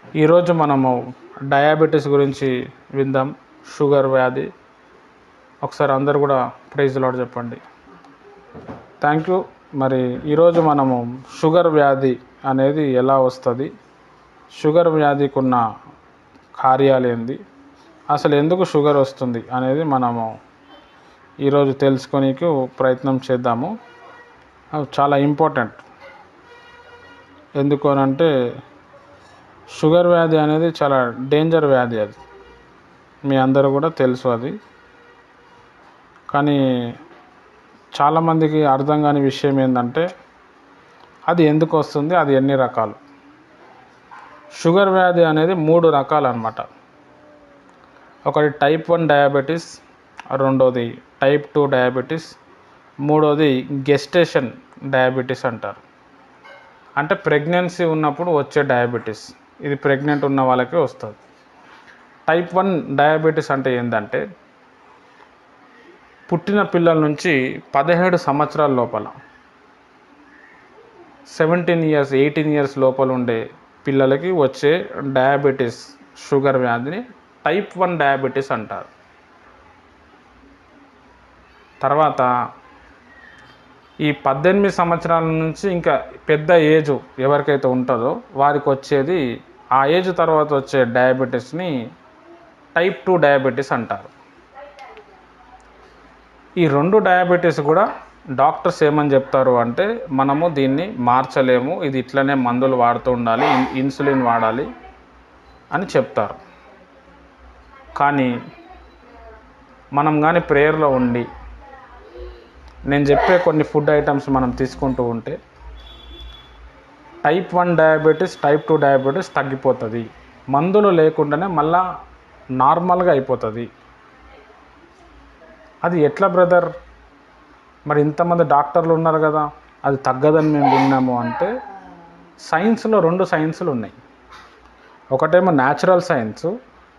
ఈరోజు మనము డయాబెటీస్ గురించి విందాం. షుగర్ వ్యాధి. ఒకసారి అందరు కూడా ప్రైజ్ లార్డ్ చెప్పండి. Thank you. మరి ఈరోజు మనము షుగర్ వ్యాధి అనేది ఎలా వస్తుంది, షుగర్ వ్యాధికి ఉన్న కార్యాలు ఏంది, అసలు ఎందుకు షుగర్ వస్తుంది అనేది మనము ఈరోజు తెలుసుకొనికి ప్రయత్నం చేద్దాము. చాలా ఇంపార్టెంట్. ఎందుకు అనంటే షుగర్ వ్యాధి అనేది చాలా డేంజర్ వ్యాధి. అది మీ అందరూ కూడా తెలుసు. అది కానీ చాలామందికి అర్థం కాని విషయం ఏంటంటే అది ఎందుకు వస్తుంది, అది ఎన్ని రకాలు. షుగర్ వ్యాధి అనేది 3 రకాలు అన్నమాట. ఒకటి టైప్ 1 డయాబెటీస్, రెండోది టైప్ 2 డయాబెటీస్, మూడోది గెస్టేషన్ డయాబెటీస్ అంటారు. అంటే ప్రెగ్నెన్సీ ఉన్నప్పుడు వచ్చే డయాబెటీస్. ఇది ప్రెగ్నెంట్ ఉన్న వాళ్ళకి వస్తుంది. టైప్ 1 డయాబెటీస్ అంటే ఏంటంటే పుట్టిన పిల్లల నుంచి 17 సంవత్సరాల లోపల 17 ఇయర్స్ 18 ఇయర్స్ లోపల ఉండే పిల్లలకి వచ్చే డయాబెటీస్ షుగర్ వ్యాధిని టైప్ 1 డయాబెటీస్ అంటారు. తర్వాత ఈ 18 సంవత్సరాల నుంచి ఇంకా పెద్ద ఏజ్ ఎవరికైతే ఉంటుందో వారికి వచ్చేది, ఆ ఏజ్ తర్వాత వచ్చే డయాబెటీస్ని టైప్ 2 డయాబెటీస్ అంటారు. ఈ 2 డయాబెటీస్ కూడా డాక్టర్స్ ఏమని చెప్తారు అంటే మనము దీన్ని మార్చలేము, ఇది ఇట్లనే మందులు వాడుతూ ఉండాలి, ఇన్సులిన్ వాడాలి అని చెప్తారు. కానీ మనం కానీ ప్రేయర్లో ఉండి నేను చెప్పే కొన్ని ఫుడ్ ఐటమ్స్ మనం తీసుకుంటూ ఉంటే టైప్ 1 డయాబెటీస్ టైప్ 2 డయాబెటీస్ తగ్గిపోతుంది. మందులు లేకుండానే మళ్ళా నార్మల్గా అయిపోతుంది. అది ఎట్లా బ్రదర్? మరి ఇంతమంది డాక్టర్లు ఉన్నారు కదా, అది తగ్గదని మేము విన్నాము అంటే సైన్స్లో 2 సైన్సులు ఉన్నాయి. ఒకటేమో న్యాచురల్ సైన్స్,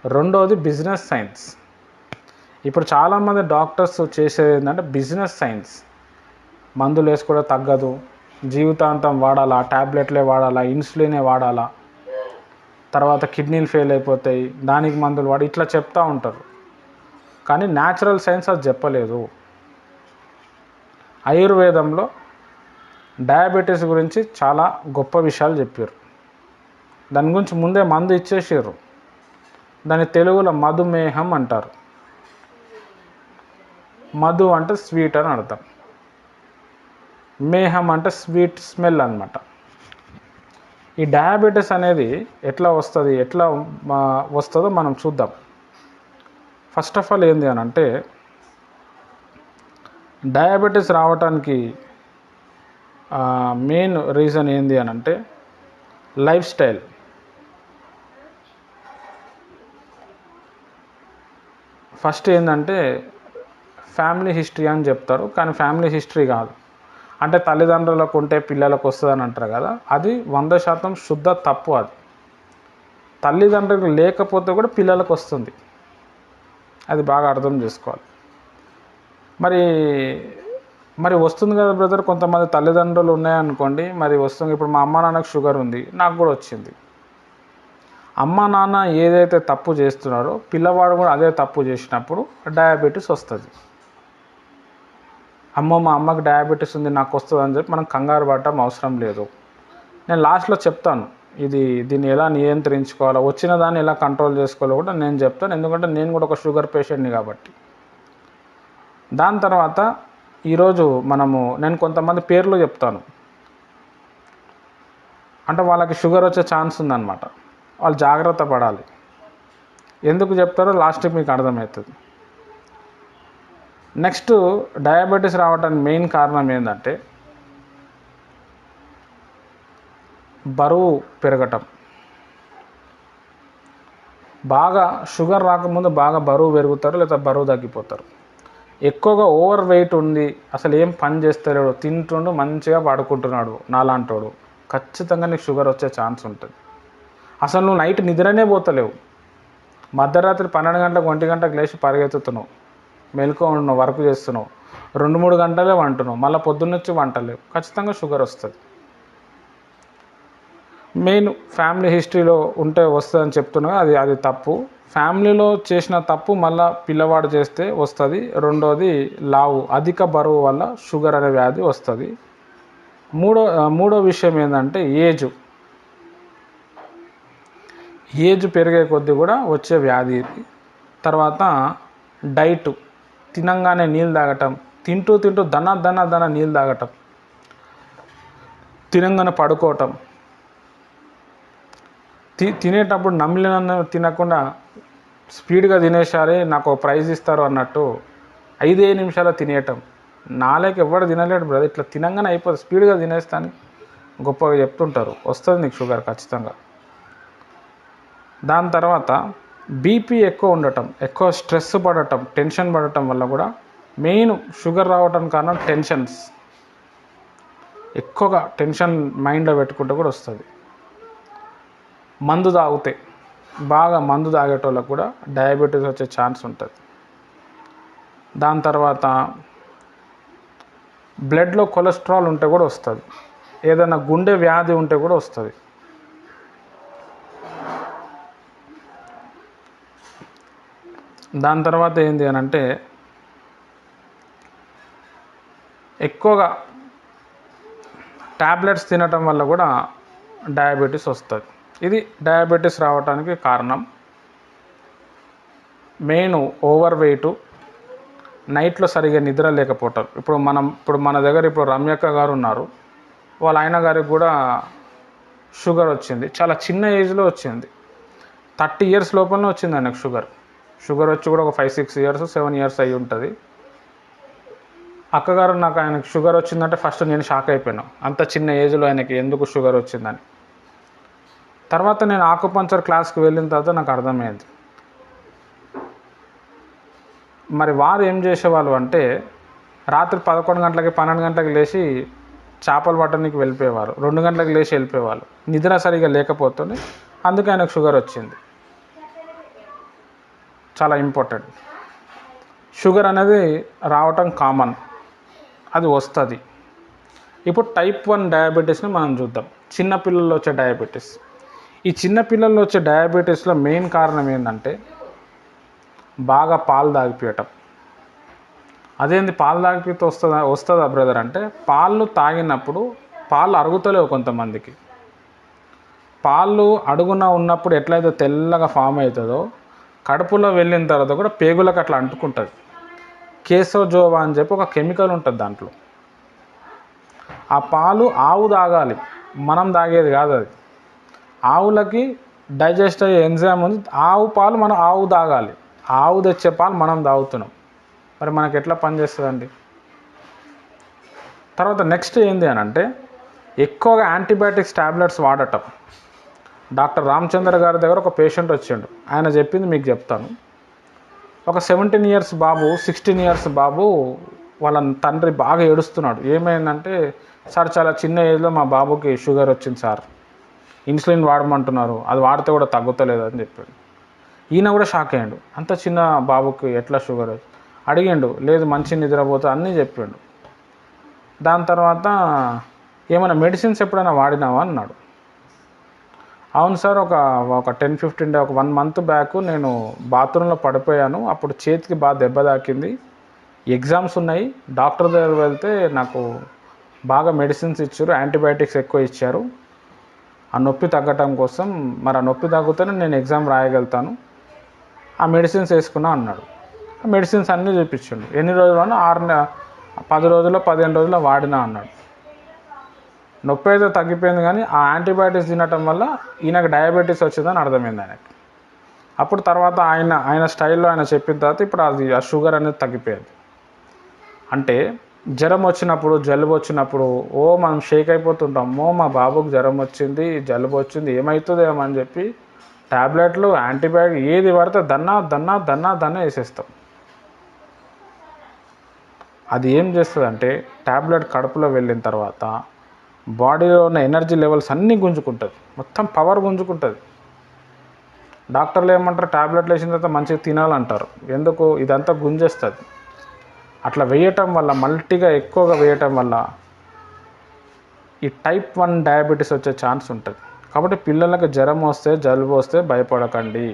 రెండోది బిజినెస్ సైన్స్. ఇప్పుడు చాలామంది డాక్టర్స్ చేసేది ఏంటంటే బిజినెస్ సైన్స్. మందులు వేసి కూడా తగ్గదు, జీవితాంతం వాడాలా, ట్యాబ్లెట్లే వాడాలా, ఇన్సులినే వాడాలా, తర్వాత కిడ్నీలు ఫెయిల్ అయిపోతాయి, దానికి మందులు వాడి ఇట్లా చెప్తూ ఉంటారు. కానీ న్యాచురల్ సైన్స్ అది చెప్పలేదు. ఆయుర్వేదంలో డయాబెటీస్ గురించి చాలా గొప్ప విషయాలు చెప్పారు. దాని గురించి ముందే మందు ఇచ్చేసారు. దాని తెలుగులో మధుమేహం అంటారు. మధు అంటే స్వీట్ అని అర్థం, మేహం అంటే స్వీట్ స్మెల్ అన్నమాట. ఈ డయాబెటీస్ అనేది ఎట్లా వస్తుందో మనం చూద్దాం. ఫస్ట్ ఆఫ్ ఆల్ ఏంది అని అంటే డయాబెటీస్ రావడానికి మెయిన్ రీజన్ ఏంది అని అంటే లైఫ్ స్టైల్. ఫస్ట్ ఏంటంటే ఫ్యామిలీ హిస్టరీ అని చెప్తారు, కానీ ఫ్యామిలీ హిస్టరీ కాదు. అంటే తల్లిదండ్రులకు ఉంటే పిల్లలకు వస్తుందని అంటారు కదా, అది 100% శుద్ధ తప్పు. అది తల్లిదండ్రులకు లేకపోతే కూడా పిల్లలకు వస్తుంది. అది బాగా అర్థం చేసుకోవాలి. మరి వస్తుంది కదా బ్రదర్, కొంతమంది తల్లిదండ్రులు ఉన్నాయనుకోండి, మరి వస్తుంది. ఇప్పుడు మా అమ్మ నాన్నకు షుగర్ ఉంది, నాకు కూడా వచ్చింది. అమ్మ నాన్న ఏదైతే తప్పు చేస్తున్నారో పిల్లవాడు కూడా అదే తప్పు చేసినప్పుడు డయాబెటీస్ వస్తుంది. అమ్మో మా అమ్మకి డయాబెటీస్ ఉంది నాకు వస్తుంది అని చెప్పి మనం కంగారు పడటం అవసరం లేదు. నేను లాస్ట్లో చెప్తాను దీన్ని ఎలా నియంత్రించుకోవాలో, వచ్చిన దాన్ని ఎలా కంట్రోల్ చేసుకోవాలో కూడా నేను చెప్తాను. ఎందుకంటే నేను కూడా ఒక షుగర్ పేషెంట్ని కాబట్టి. దాని తర్వాత ఈరోజు నేను కొంతమంది పేర్లు చెప్తాను. అంటే వాళ్ళకి షుగర్ వచ్చే ఛాన్స్ ఉందన్నమాట. వాళ్ళు జాగ్రత్త పడాలి. ఎందుకు చెప్తారో లాస్ట్కి మీకు అర్థమవుతుంది. నెక్స్ట్, డయాబెటీస్ రావడానికి మెయిన్ కారణం ఏంటంటే బరువు పెరగటం. బాగా షుగర్ రాకముందు బాగా బరువు పెరుగుతారు, లేదా బరువు తగ్గిపోతారు. ఎక్కువగా ఓవర్ వెయిట్ ఉంది, అసలు ఏం పని చేస్తలేడు, తింటుండు మంచిగా పడుకుంటున్నాడు నాలాంటోడు, ఖచ్చితంగా నీకు షుగర్ వచ్చే ఛాన్స్ ఉంటుంది. అసలు నువ్వు నైట్ నిద్రనే పోతలేవు, మధ్యరాత్రి 12 గంటలకు 1 గంటకు లేచి పరిగెత్తుతున్నావు, మెలకువ ఉంటున్నావు, వర్క్ చేస్తున్నావు, 2-3 గంటలే వంటున్నావు, మళ్ళీ పొద్దున్నొచ్చి వంటలేవు, ఖచ్చితంగా షుగర్ వస్తుంది. మెయిన్ ఫ్యామిలీ హిస్టరీలో ఉంటే వస్తుందని చెప్తున్నా, అది తప్పు. ఫ్యామిలీలో చేసిన తప్పు మళ్ళీ పిల్లవాడు చేస్తే వస్తుంది. రెండోది లావు, అధిక బరువు వల్ల షుగర్ అనే వ్యాధి వస్తుంది. మూడో విషయం ఏంటంటే ఏజ్ పెరిగే కొద్దీ కూడా వచ్చే వ్యాధి ఇది. తర్వాత డైట్, తినంగానే నీళ్ళు తాగటం, తింటూ దన నీళ్ళు తాగటం, తినంగానే పడుకోవటం, తినేటప్పుడు నమిలిన తినకుండా స్పీడ్గా తినేసారి నాకు ప్రైజ్ ఇస్తారు అన్నట్టు 5 నిమిషాలు తినేయటం. నాలేక ఎవడు తినలేడు బ్రదర్, ఇట్లా తినంగానే అయిపోతుంది, స్పీడ్గా తినేస్తాను గొప్పగా చెప్తుంటారు. వస్తుంది నీకు షుగర్ ఖచ్చితంగా. దాని తర్వాత బీపీ ఎక్కువ ఉండటం, ఎక్కువ స్ట్రెస్ పడటం, టెన్షన్ పడటం వల్ల కూడా మెయిన్ షుగర్ రావడానికి కారణం టెన్షన్స్. ఎక్కువగా టెన్షన్ మైండ్లో పెట్టుకుంటే కూడా వస్తుంది. మందు తాగితే, బాగా మందు తాగేటోళ్ళకు కూడా డయాబెటీస్ వచ్చే ఛాన్స్ ఉంటుంది. దాని తర్వాత బ్లడ్లో కొలెస్ట్రాల్ ఉంటే కూడా వస్తుంది. ఏదైనా గుండె వ్యాధి ఉంటే కూడా వస్తుంది. దాని తర్వాత ఏంటి అని అంటే ఎక్కువగా ట్యాబ్లెట్స్ తినటం వల్ల కూడా డయాబెటీస్ వస్తుంది. ఇది డయాబెటీస్ రావడానికి కారణం. మెయిన్ ఓవర్ వెయిట్, నైట్లో సరిగా నిద్ర లేకపోవటం. ఇప్పుడు మన దగ్గర ఇప్పుడు రమ్యక్క గారు ఉన్నారు, వాళ్ళ ఆయన గారికి కూడా షుగర్ వచ్చింది. చాలా చిన్న ఏజ్లో వచ్చింది, 30 years లోపలనే వచ్చింది ఆయనకు షుగర్ వచ్చి కూడా ఒక 5-6 years 7 years అయ్యి ఉంటుంది. అక్కగారు నాకు ఆయనకు షుగర్ వచ్చిందంటే ఫస్ట్ నేను షాక్ అయిపోయాను, అంత చిన్న ఏజ్లో ఆయనకి ఎందుకు షుగర్ వచ్చిందని. తర్వాత నేను ఆకుపంచర్ క్లాస్కి వెళ్ళిన తర్వాత నాకు అర్థమైంది. మరి వారు ఏం చేసేవాళ్ళు అంటే రాత్రి 11 గంటలకి 12 గంటలకు లేచి చేపలు పట్టడానికి వెళ్ళిపోయేవారు, 2 గంటలకు లేచి వెళ్ళిపోయేవాళ్ళు. నిద్ర సరిగా లేకపోతుంది, అందుకే ఆయనకు షుగర్ వచ్చింది. చాలా ఇంపార్టెంట్. షుగర్ అనేది రావటం కామన్, అది వస్తుంది. ఇప్పుడు టైప్ 1 డయాబెటీస్ని మనం చూద్దాం. చిన్నపిల్లల్లో వచ్చే డయాబెటీస్. ఈ చిన్నపిల్లల్లో వచ్చే డయాబెటీస్లో మెయిన్ కారణం ఏంటంటే బాగా పాలు తాగిపోయటం. అదేంది పాలు తాగిపోతే వస్తుందా బ్రదర్ అంటే, పాలు తాగినప్పుడు పాలు అరుగుతలేవు కొంతమందికి. పాలు అడుగున ఉన్నప్పుడు ఎట్లయితే తెల్లగా ఫామ్ అవుతుందో, కడుపులో వెళ్ళిన తర్వాత కూడా పేగులకు అట్లా అంటుకుంటుంది. కేసోజోవా అని చెప్పి ఒక కెమికల్ ఉంటుంది దాంట్లో. ఆ పాలు ఆవు తాగాలి, మనం తాగేది కాదు అది. ఆవులకి డైజెస్ట్ అయ్యే ఎంజైమ్ ఉంది, ఆవు తాగాలి. ఆవు తెచ్చే పాలు మనం తాగుతున్నాం, మరి మనకి ఎట్లా పనిచేస్తుందండి? తర్వాత నెక్స్ట్ ఏంది అని అంటే ఎక్కువగా యాంటీబయాటిక్స్ ట్యాబ్లెట్స్ వాడటం. డాక్టర్ రామచంద్ర గారి దగ్గర ఒక పేషెంట్ వచ్చిండు, ఆయన చెప్పింది మీకు చెప్తాను. ఒక 17 years బాబు, 16 years బాబు వాళ్ళ తండ్రి బాగా ఏడుస్తున్నాడు. ఏమైందంటే, సార్ చాలా చిన్న ఏజ్లో మా బాబుకి షుగర్ వచ్చింది సార్, ఇన్సులిన్ వాడమంటున్నారు, అది వాడితే కూడా తగ్గుతలేదు అని చెప్పాడు. ఈయన కూడా షాక్ అయ్యాడు, అంత చిన్న బాబుకి ఎట్లా షుగర్ అడిగిండు. లేదు మంచి నిద్రపోతే అన్నీ చెప్పిండు. దాని తర్వాత ఏమైనా మెడిసిన్స్ ఎప్పుడైనా వాడినావా అన్నాడు. అవును సార్, ఒక 10-15 days, ఒక 1 month బ్యాక్ నేను బాత్రూంలో పడిపోయాను, అప్పుడు చేతికి బాగా దెబ్బ తాకింది, ఎగ్జామ్స్ ఉన్నాయి, డాక్టర్ దగ్గర వెళ్తే నాకు బాగా మెడిసిన్స్ ఇచ్చారు, యాంటీబయాటిక్స్ ఎక్కువ ఇచ్చారు ఆ నొప్పి తగ్గటం కోసం. మరి ఆ నొప్పి తగ్గితేనే నేను ఎగ్జామ్ రాయగలుగుతాను, ఆ మెడిసిన్స్ వేసుకున్నా అన్నాడు. ఆ మెడిసిన్స్ అన్నీ చూపించండు. ఎన్ని రోజుల్లో? 10 రోజుల్లో 15 రోజుల్లో వాడినా అన్నాడు. నొప్పి అయితే తగ్గిపోయింది, కానీ ఆ యాంటీబయాటిక్స్ తినటం వల్ల ఈయనకు డయాబెటీస్ వచ్చిందని అర్థమైంది ఆయనకి. అప్పుడు తర్వాత ఆయన స్టైల్లో ఆయన చెప్పిన తర్వాత ఇప్పుడు ఆ షుగర్ అనేది తగ్గిపోయింది. అంటే జ్వరం వచ్చినప్పుడు, జలుబు వచ్చినప్పుడు మనం షేక్ అయిపోతుంటాం, మా బాబుకి జ్వరం వచ్చింది, జలుబు వచ్చింది, ఏమవుతుందేమో అని చెప్పి ట్యాబ్లెట్లు, యాంటీబయాటిక్ ఏది పడితే దన్నా వేసేస్తాం. అది ఏం చేస్తుందంటే ట్యాబ్లెట్ కడుపులో వెళ్ళిన తర్వాత బాడీలో ఉన్న ఎనర్జీ లెవెల్స్ అన్నీ గుంజుకుంటుంది, మొత్తం పవర్ గుంజుకుంటుంది. డాక్టర్లు ఏమంటారు, ట్యాబ్లెట్లు వేసిన తర్వాత మంచిగా తినాలంటారు. ఎందుకు? ఇదంతా గుంజేస్తుంది. అట్లా వేయటం వల్ల, మల్టీగా ఎక్కువగా వేయటం వల్ల ఈ టైప్ 1 డయాబెటీస్ వచ్చే ఛాన్స్ ఉంటుంది. కాబట్టి పిల్లలకు జ్వరం వస్తే జలుబు వస్తే భయపడకండి.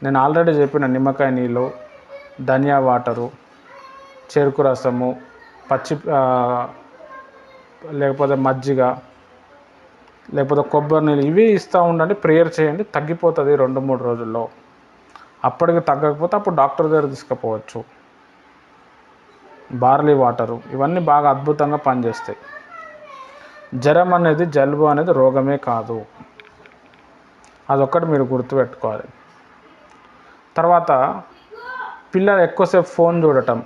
నేను ఆల్రెడీ చెప్పిన నిమ్మకాయ నీళ్ళు, ధనియా వాటరు, చెరుకు రసము, లేకపోతే మజ్జిగ, లేకపోతే కొబ్బరి నీళ్ళు ఇవి ఇస్తూ ఉండండి. ప్రేయర్ చేయండి, తగ్గిపోతుంది 2-3 రోజుల్లో. అప్పటికి తగ్గకపోతే అప్పుడు డాక్టర్ దగ్గర తీసుకుపోవచ్చు. బార్లీ వాటరు ఇవన్నీ బాగా అద్భుతంగా పనిచేస్తాయి. జ్వరం అనేది, జలుబు అనేది రోగమే కాదు. అదొక్కటి మీరు గుర్తుపెట్టుకోవాలి. తర్వాత పిల్లలు ఎక్కువసేపు ఫోన్ చూడటం,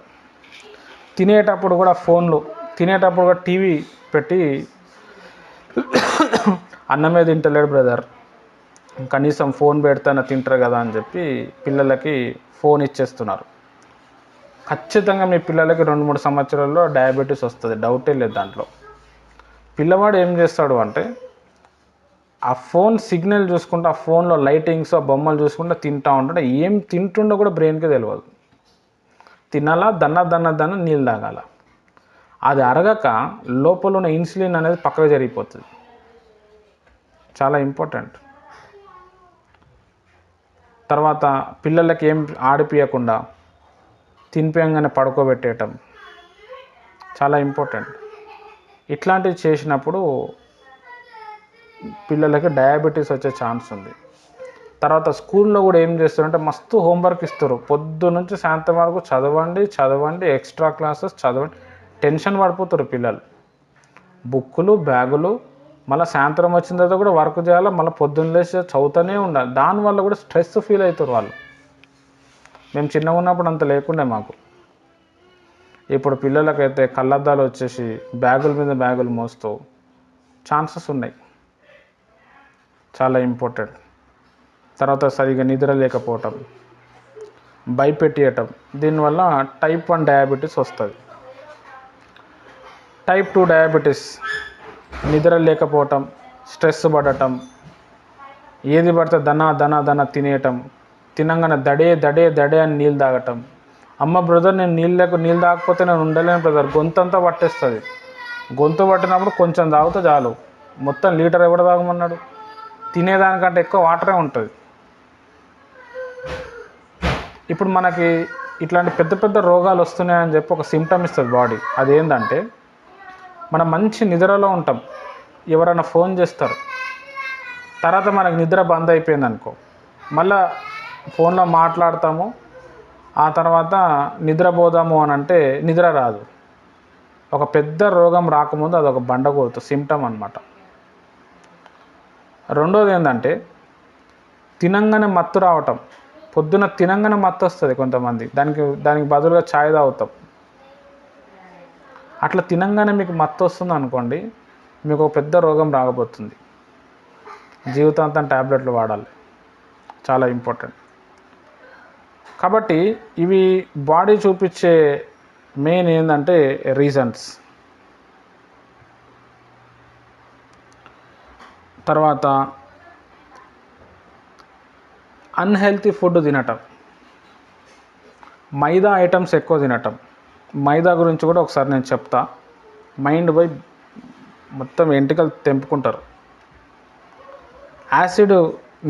తినేటప్పుడు కూడా తినేటప్పుడు కూడా టీవీ పెట్టి అన్నమే తింటలేడు బ్రదర్, కనీసం ఫోన్ పెడితేనే తింటారు కదా అని చెప్పి పిల్లలకి ఫోన్ ఇచ్చేస్తున్నారు. ఖచ్చితంగా మీ పిల్లలకి 2-3 సంవత్సరాల్లో డయాబెటీస్ వస్తుంది, డౌటే లేదు దాంట్లో. పిల్లవాడు ఏం చేస్తాడు అంటే ఆ ఫోన్ సిగ్నల్ చూసుకుంటూ, ఆ ఫోన్లో లైటింగ్స్, ఆ బొమ్మలు చూసుకుంటూ తింటూ ఉంటాడు. ఏం తింటుండో కూడా బ్రెయిన్కి తెలియదు. తినాలా, దన్న నీళ్ళు తాగాల. అది అరగక లోపల ఉన్న ఇన్సులిన్ అనేది పక్కకు జరిగిపోతుంది. చాలా ఇంపార్టెంట్. తర్వాత పిల్లలకి ఏం ఆడిపియకుండా తినిపియంగానే పడుకోబెట్టేయటం చాలా ఇంపార్టెంట్. ఇట్లాంటివి చేసినప్పుడు పిల్లలకి డయాబెటీస్ వచ్చే ఛాన్స్ ఉంది. తర్వాత స్కూల్లో కూడా ఏం చేస్తారంటే మస్తు హోంవర్క్ ఇస్తారు. పొద్దున్నుంచి సాయంత్రం వరకు చదవండి, ఎక్స్ట్రా క్లాసెస్ చదవండి. టెన్షన్ పడిపోతారు పిల్లలు. బుక్కులు, బ్యాగులు, మళ్ళీ సాయంత్రం వచ్చిన తర్వాత కూడా వర్క్ చేయాలి, మళ్ళీ పొద్దున్న లేచి చదువుతూనే ఉండాలి. దానివల్ల కూడా స్ట్రెస్ ఫీల్ అవుతారు వాళ్ళు. మేము చిన్నగా ఉన్నప్పుడు అంత లేకుండే మాకు. ఇప్పుడు పిల్లలకైతే కళ్ళద్దాలు వచ్చేసి బ్యాగుల మీద బ్యాగులు మోస్తూ ఛాన్సెస్ ఉన్నాయి. చాలా ఇంపార్టెంట్. తర్వాత సరిగా నిద్ర లేకపోవటం, భయపెట్టియటం, దీనివల్ల టైప్ 1 డయాబెటీస్ వస్తుంది. టైప్ 2 డయాబెటీస్ నిద్ర లేకపోవటం, స్ట్రెస్ పడటం, ఏది పడితే దన తినేయటం, తినంగానే దడే అని నీళ్ళు తాగటం. అమ్మ బ్రదర్, నేను నీళ్ళు తాగకపోతే నేను ఉండలేను బ్రదర్, గొంతంతా పట్టేస్తుంది. గొంతు పట్టినప్పుడు కొంచెం తాగితే చాలు, మొత్తం లీటర్ ఎవడ తాగమన్నాడు? తినేదానికంటే ఎక్కువ వాటరే ఉంటుంది. ఇప్పుడు మనకి ఇట్లాంటి పెద్ద రోగాలు వస్తున్నాయని చెప్పి ఒక సిమ్టమ్ ఇస్తుంది బాడీ. అదేంటంటే మనం మంచి నిద్రలో ఉంటాం, ఎవరైనా ఫోన్ చేస్తారు, తర్వాత మనకు నిద్ర బంద్ అయిపోయింది అనుకో, మళ్ళా ఫోన్లో మాట్లాడతాము, ఆ తర్వాత నిద్రపోదాము అని అంటే నిద్ర రాదు. ఒక పెద్ద రోగం రాకముందు అదొక బండగోతు సిమ్టమ్ అన్నమాట. రెండోది ఏంటంటే తినంగానే మత్తు రావటం. పొద్దున తినంగానే మత్తు వస్తుంది కొంతమంది, దానికి బదులుగా ఛాయ్ తాగుతాం. అట్లా తినంగానే మీకు మత్తు వస్తుంది అనుకోండి, మీకు ఒక పెద్ద రోగం రాకపోతుంది. జీవితాంతం ట్యాబ్లెట్లు వాడాలి, చాలా ఇంపార్టెంట్. కాబట్టి ఇవి బాడీ చూపించే మెయిన్ ఏంటంటే రీజన్స్. తర్వాత అన్హెల్తీ ఫుడ్ తినటం, మైదా ఐటమ్స్ ఎక్కువ తినటం. మైదా గురించి కూడా ఒకసారి నేను చెప్తా. మైండ్ పోయి మొత్తం ఎంటికలు తెంపుకుంటారు. యాసిడ్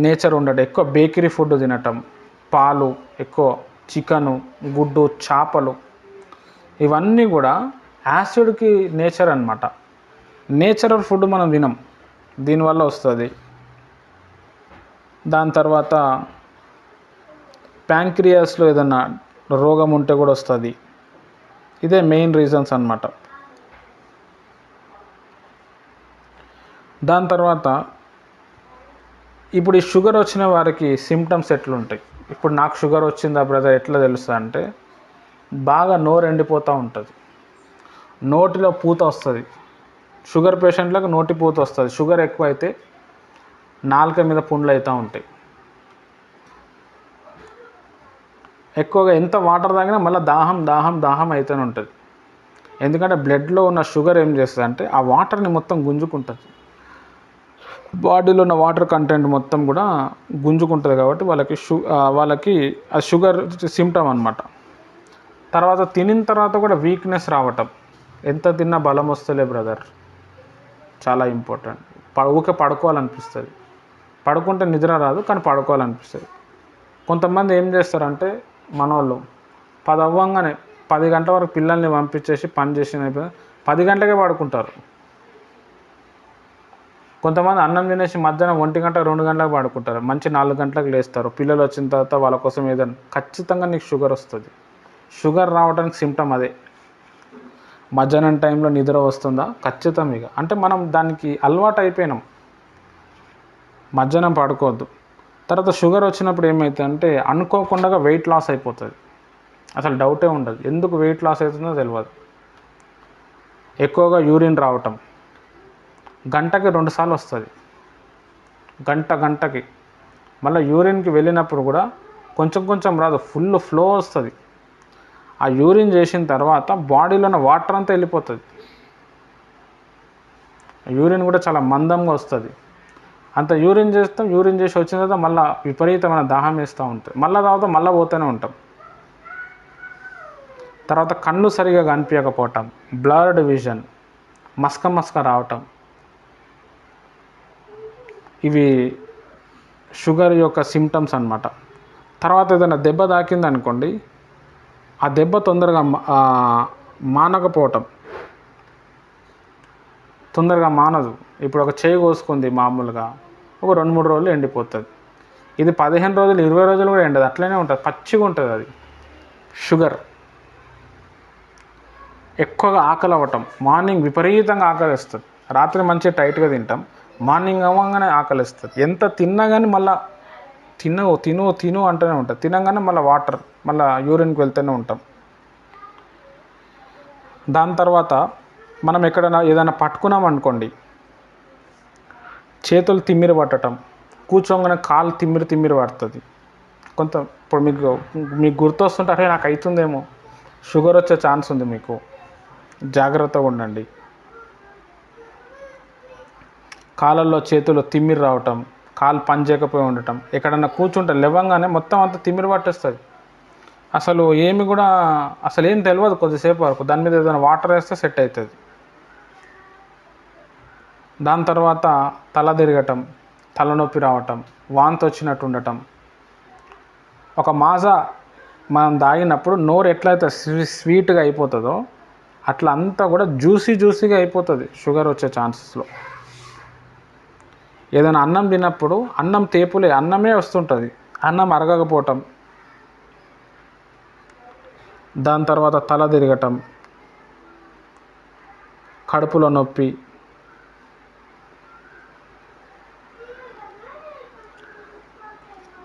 నేచర్ ఉండటం, ఎక్కువ బేకరీ ఫుడ్ తినటం, పాలు ఎక్కువ, చికెను, గుడ్డు, చేపలు, ఇవన్నీ కూడా యాసిడ్కి నేచర్ అన్నమాట. నేచురల్ ఫుడ్ మనం తినం, దీనివల్ల వస్తుంది. దాని తర్వాత ప్యాంక్రియాస్లో ఏదన్నా రోగం ఉంటే కూడా వస్తుంది. ఇదే మెయిన్ రీజన్స్ అన్నమాట. దాని తర్వాత ఇప్పుడు ఈ షుగర్ వచ్చిన వారికి సిమ్టమ్స్ ఎట్లుంటాయి? ఇప్పుడు నాకు షుగర్ వచ్చిందా బ్రదర్ ఎట్లా తెలుస్తుంది అంటే, బాగా నోరు ఎండిపోతూ ఉంటుంది, నోటిలో పూత వస్తుంది. షుగర్ పేషెంట్లకు నోటి పూత వస్తుంది. షుగర్ ఎక్కువ అయితే నాలుక మీద పుండ్లు అవుతూ ఉంటాయి. ఎక్కువగా ఎంత వాటర్ తాగినా మళ్ళీ దాహం అయితేనే ఉంటుంది. ఎందుకంటే బ్లడ్లో ఉన్న షుగర్ ఏం చేస్తుంది అంటే ఆ వాటర్ని మొత్తం గుంజుకుంటుంది. బాడీలో ఉన్న వాటర్ కంటెంట్ మొత్తం కూడా గుంజుకుంటుంది. కాబట్టి వాళ్ళకి ఆ షుగర్ సిమ్టమ్ అన్నమాట. తర్వాత తినిన తర్వాత కూడా వీక్నెస్ రావటం. ఎంత తిన్నా బలం వస్తలే బ్రదర్, చాలా ఇంపార్టెంట్. ఊరికే పడుకోవాలనిపిస్తుంది. పడుకుంటే నిద్ర రాదు, కానీ పడుకోవాలనిపిస్తుంది. కొంతమంది ఏం చేస్తారంటే మనోళ్ళు 10 అవ్వంగానే 10 గంటల వరకు పిల్లల్ని పంపించేసి పని చేసిన 10 గంటలకే పడుకుంటారు. కొంతమంది అన్నం తినేసి మధ్యాహ్నం 1 గంట 2 గంటలకు పడుకుంటారు, మంచి 4 గంటలకు లేస్తారు. పిల్లలు వచ్చిన తర్వాత వాళ్ళ కోసం ఏదైనా, ఖచ్చితంగా నీకు షుగర్ వస్తుంది. షుగర్ రావడానికి సిమ్టమ్ అదే. మధ్యాహ్నం టైంలో నిద్ర వస్తుందా? ఖచ్చితంగా. అంటే మనం దానికి అలవాటు అయిపోయినాం, మధ్యాహ్నం పడుకోవద్దు. తర్వాత షుగర్ వచ్చినప్పుడు ఏమవుతుందంటే అనుకోకుండా వెయిట్ లాస్ అయిపోతుంది. అసలు డౌటే ఉండదు, ఎందుకు వెయిట్ లాస్ అవుతుందో తెలియదు. ఎక్కువగా యూరిన్ రావటం, గంటకి 2 సార్లు వస్తుంది, గంటకి. మళ్ళీ యూరిన్కి వెళ్ళినప్పుడు కూడా కొంచెం రాదు, ఫుల్ ఫ్లో వస్తుంది. ఆ యూరిన్ చేసిన తర్వాత బాడీలో ఉన్న వాటర్ అంతా వెళ్ళిపోతుంది. యూరిన్ కూడా చాలా మందంగా వస్తుంది. అంత యూరిన్ చేస్తాం, యూరిన్ చేసి వచ్చిన తర్వాత మళ్ళీ విపరీతమైన దాహం వేస్తూ ఉంటుంది. మళ్ళీ తర్వాత మళ్ళీ పోతూనే ఉంటాం. తర్వాత కళ్ళు సరిగా కనిపించకపోవటం, బ్లర్డ్ విజన్, మస్క రావటం, ఇవి షుగర్ యొక్క సిమ్టమ్స్ అన్నమాట. తర్వాత ఏదైనా దెబ్బ తాకింది అనుకోండి, ఆ దెబ్బ తొందరగా మానకపోవటం, తొందరగా మానదు. ఇప్పుడు ఒక చేయి కోసుకుంది మామూలుగా, ఒక 2-3 రోజులు ఎండిపోతుంది. ఇది 15 రోజులు 20 రోజులు కూడా ఎండదు, అట్లనే ఉంటుంది, పచ్చిగా ఉంటుంది. అది షుగర్. ఎక్కువగా ఆకలి అవ్వటం, మార్నింగ్ విపరీతంగా ఆకలిస్తుంది. రాత్రి మంచిగా టైట్గా తింటాం, మార్నింగ్ అవ్వగానే ఆకలిస్తుంది. ఎంత తిన్నా కానీ మళ్ళీ తిను అంటూనే ఉంటుంది. తినగానే మళ్ళీ వాటర్, మళ్ళీ యూరిన్కి వెళ్తూనే ఉంటాం. దాని తర్వాత మనం ఎక్కడైనా ఏదైనా పట్టుకున్నాం అనుకోండి, చేతులు తిమ్మిరి పట్టడం, కూర్చోగానే కాలు తిమ్మిరి పడుతుంది. ఇప్పుడు మీకు గుర్తొస్తుంటే అరే నాకు అవుతుందేమో, షుగర్ వచ్చే ఛాన్స్ ఉంది మీకు, జాగ్రత్తగా ఉండండి. కాళ్ళల్లో చేతులు తిమ్మిరి రావటం, కాలు పని చేయకపోయి ఉండటం, ఎక్కడన్నా కూర్చుంటే లేవగానే మొత్తం అంతా తిమ్మిరి పట్టేస్తుంది. అసలు ఏమి కూడా అసలు ఏం తెలియదు కొద్దిసేపు వరకు. దాని మీద ఏదైనా వాటర్ వేస్తే సెట్ అవుతుంది. దాని తర్వాత తల తిరగటం, తలనొప్పి రావటం, వాంతి వచ్చినట్టు ఉండటం. ఒక మాజా మనం తాగినప్పుడు నోరు ఎట్లయితే స్వీట్గా అయిపోతుందో అట్లా అంతా కూడా జ్యూసీగా అయిపోతుంది షుగర్ వచ్చే ఛాన్సెస్లో. ఏదైనా అన్నం తిన్నప్పుడు అన్నం తేపులే, అన్నమే వస్తుంటుంది, అన్నం అరగకపోవటం. దాని తర్వాత తల తిరగటం, కడుపులో నొప్పి,